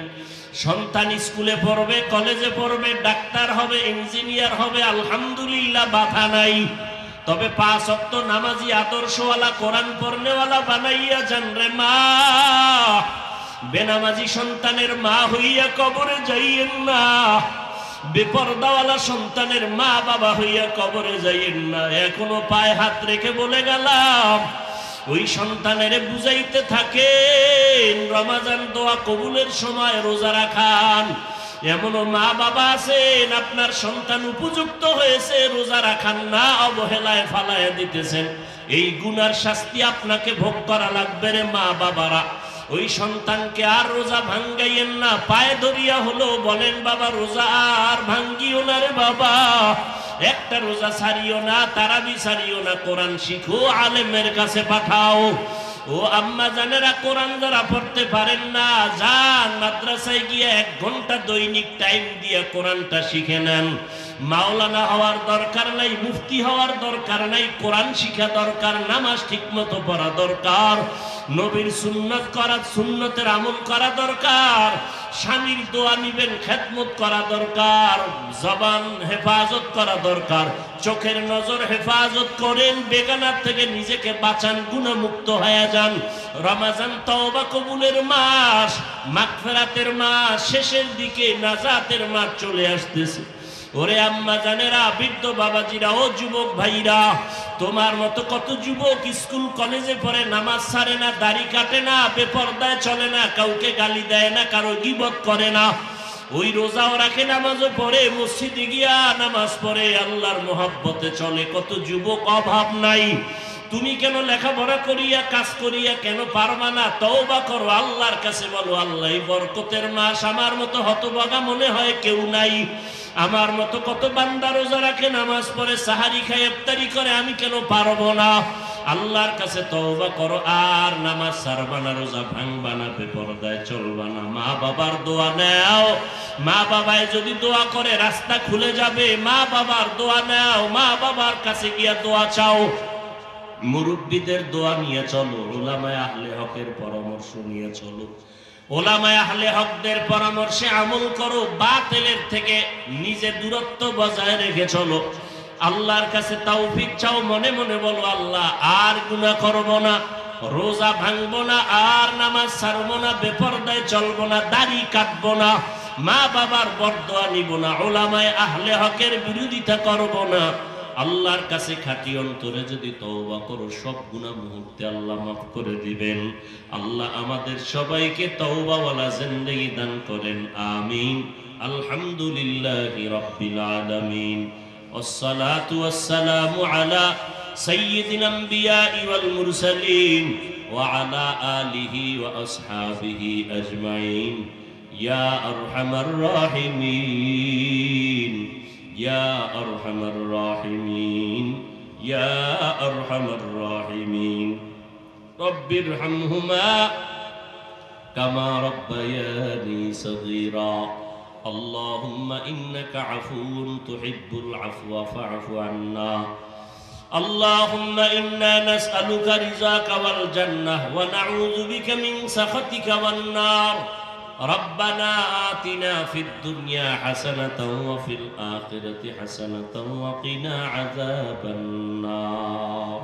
সন্তান স্কুলে পড়বে, কলেজে পড়বে, ডাক্তার হবে, ইঞ্জিনিয়ার হবে, আলহামদুলিল্লাহ বাধা নাই। তবে 5 ওয়াক্ত নামাজি আদর্শওয়ালা কোরআন পড়নেওয়ালা বানাইয়া যান রে মা। বেনামাজি সন্তানের মা হইয়া কবরে যাইয়েন না, বেপরদাওয়ালা সন্তানের মা বাবা হইয়া কবরে যাইয়েন না। এখনো পায়ে হাত রেখে বলে গেলাম, ওই সন্তানের বুঝাইতে থাকেন রমাজান দোয়া কবুলের সময় রোজা রাখান। এমনও মা বাবা আছেন আপনার সন্তান উপযুক্ত হয়েছে, রোজা রাখান না, অবহেলায় ফালায় দিতেছেন। এই গুনার শাস্তি আপনাকে ভোগ করা লাগবে রে মা বাবারা। ওই সন্তানকে আর রোজা ভাঙ্গাইয়েন না, পায়ে ধরিয়া হলো বলেন বাবা রোজা আর ভাঙ্গিও না রে বাবা, একটা রোজা ছাড়িও না, তারাবি ছাড়িও না, কোরআন শিখো, আলেমের কাছে পাঠাও। ও আম্মা জানেরা, কোরআন যারা পড়তে পারেন না, যান মাদ্রাসায় গিয়ে 1 ঘন্টা দৈনিক টাইম দিয়ে কোরআনটা শিখে নেন। মাওলানা হওয়ার দরকার নাই, মুফতি হওয়ার দরকার নাই, কোরআন শিখা দরকার, নামাজ ঠিকমতো পড়া দরকার, নবীর সুন্নত করা, সুন্নতের আমল করা দরকার, স্বামীর দোয়া নিবেন, খেদমত করা দরকার, জবান হেফাজত করা দরকার, চোখের নজর হেফাজত করেন, বেগানার থেকে নিজেকে বাঁচান, গুনাহমুক্ত হয়ে যান। রমজান তওবা কবুলের মাস, মাগফিরাতের মাস, শেষের দিকে নাজাতের মাস চলে আসতেছে। ওরে আম্মা জানেরা, বৃদ্ধ বাবাজিরা, ও যুবক ভাইরা, তোমার মতো কত যুবক স্কুল কলেজে পড়ে, নামাজ ছাড়ে না, দাড়ি কাটে না, বেপরদায় চলে না, কাউকে গালি দেয় না, কারো গীবত করে না, ওই রোজাও রাখে, নামাজও পড়ে, মসজিদে গিয়া নামাজ পড়ে, আল্লাহর মহব্বতে চলে। কত যুবক অভাব নাই। তুমি কেন লেখাপড়া করিয়া কাজ করিয়া কেন পারবা না? তওবা করো, আল্লাহর কাছে বলো, আল্লাহ বরকতের মাস, আমার মতো হতভাগা মনে হয় কেউ নাই। আমার মতো কত বান্দা রোজা রাখে, নামাজ পড়ে, সাহারি খায়, ইফতারি করে, আমি কেন পারবো না? আল্লাহর কাছে তওবা করো, আর নামাজ ছাড়বা না, রোজা ভাঙবা না, বেপরদায় চলবা না। মা বাবার দোয়া নাও, মা বাবায় যদি দোয়া করে রাস্তা খুলে যাবে। মা বাবার দোয়া নাও, মা বাবার কাছে গিয়া দোয়া চাও, মুরব্বীদের দোয়া নিয়ে চলো, উলামায়ে আহলে হকের পরামর্শ নিয়ে চলো, উলামায়ে আহলে হকদের পরামর্শে আমল করো, বাতিলের থেকে নিজে দূরত্ব বজায় রেখে চলো। আল্লাহর কাছে তৌফিক চাও, মনে মনে বলো, আল্লাহ আর গুনাহ করব না, রোজা ভাঙবো না, আর নামাজ ছাড়বো না, বেপরদায় চলবো না, দাড়ি কাটবো না, মা বাবার বরদোয়া নিব না, উলামায়ে আহলে হকের বিরোধিতা করব না। আল্লাহর কাছে খাঁটি অন্তরে যদি তওবা করো, সব গুনাহ মুহূর্তে আল্লাহ মাফ করে দিবেন। আল্লাহ আমাদের সবাইকে তওবাওয়ালা জিন্দেগি দান করেন, আমিন। আলহামদুলিল্লাহি রাব্বিল আলামিন, والصلاة والسلام على سيد الأنبياء والمرسلين وعلى آله وأصحابه أجمعين يا أرحم الراحمين يا أرحم الراحمين يا أرحم الراحمين رب ارحمهما كما ربياني صغيرا اللهم إنك عفو تحب العفو فاعف عنا اللهم إنا نسألك رضاك والجنة ونعوذ بك من سخطك والنار ربنا آتنا في الدنيا حسنة وفي الآخرة حسنة وقنا عذاب النار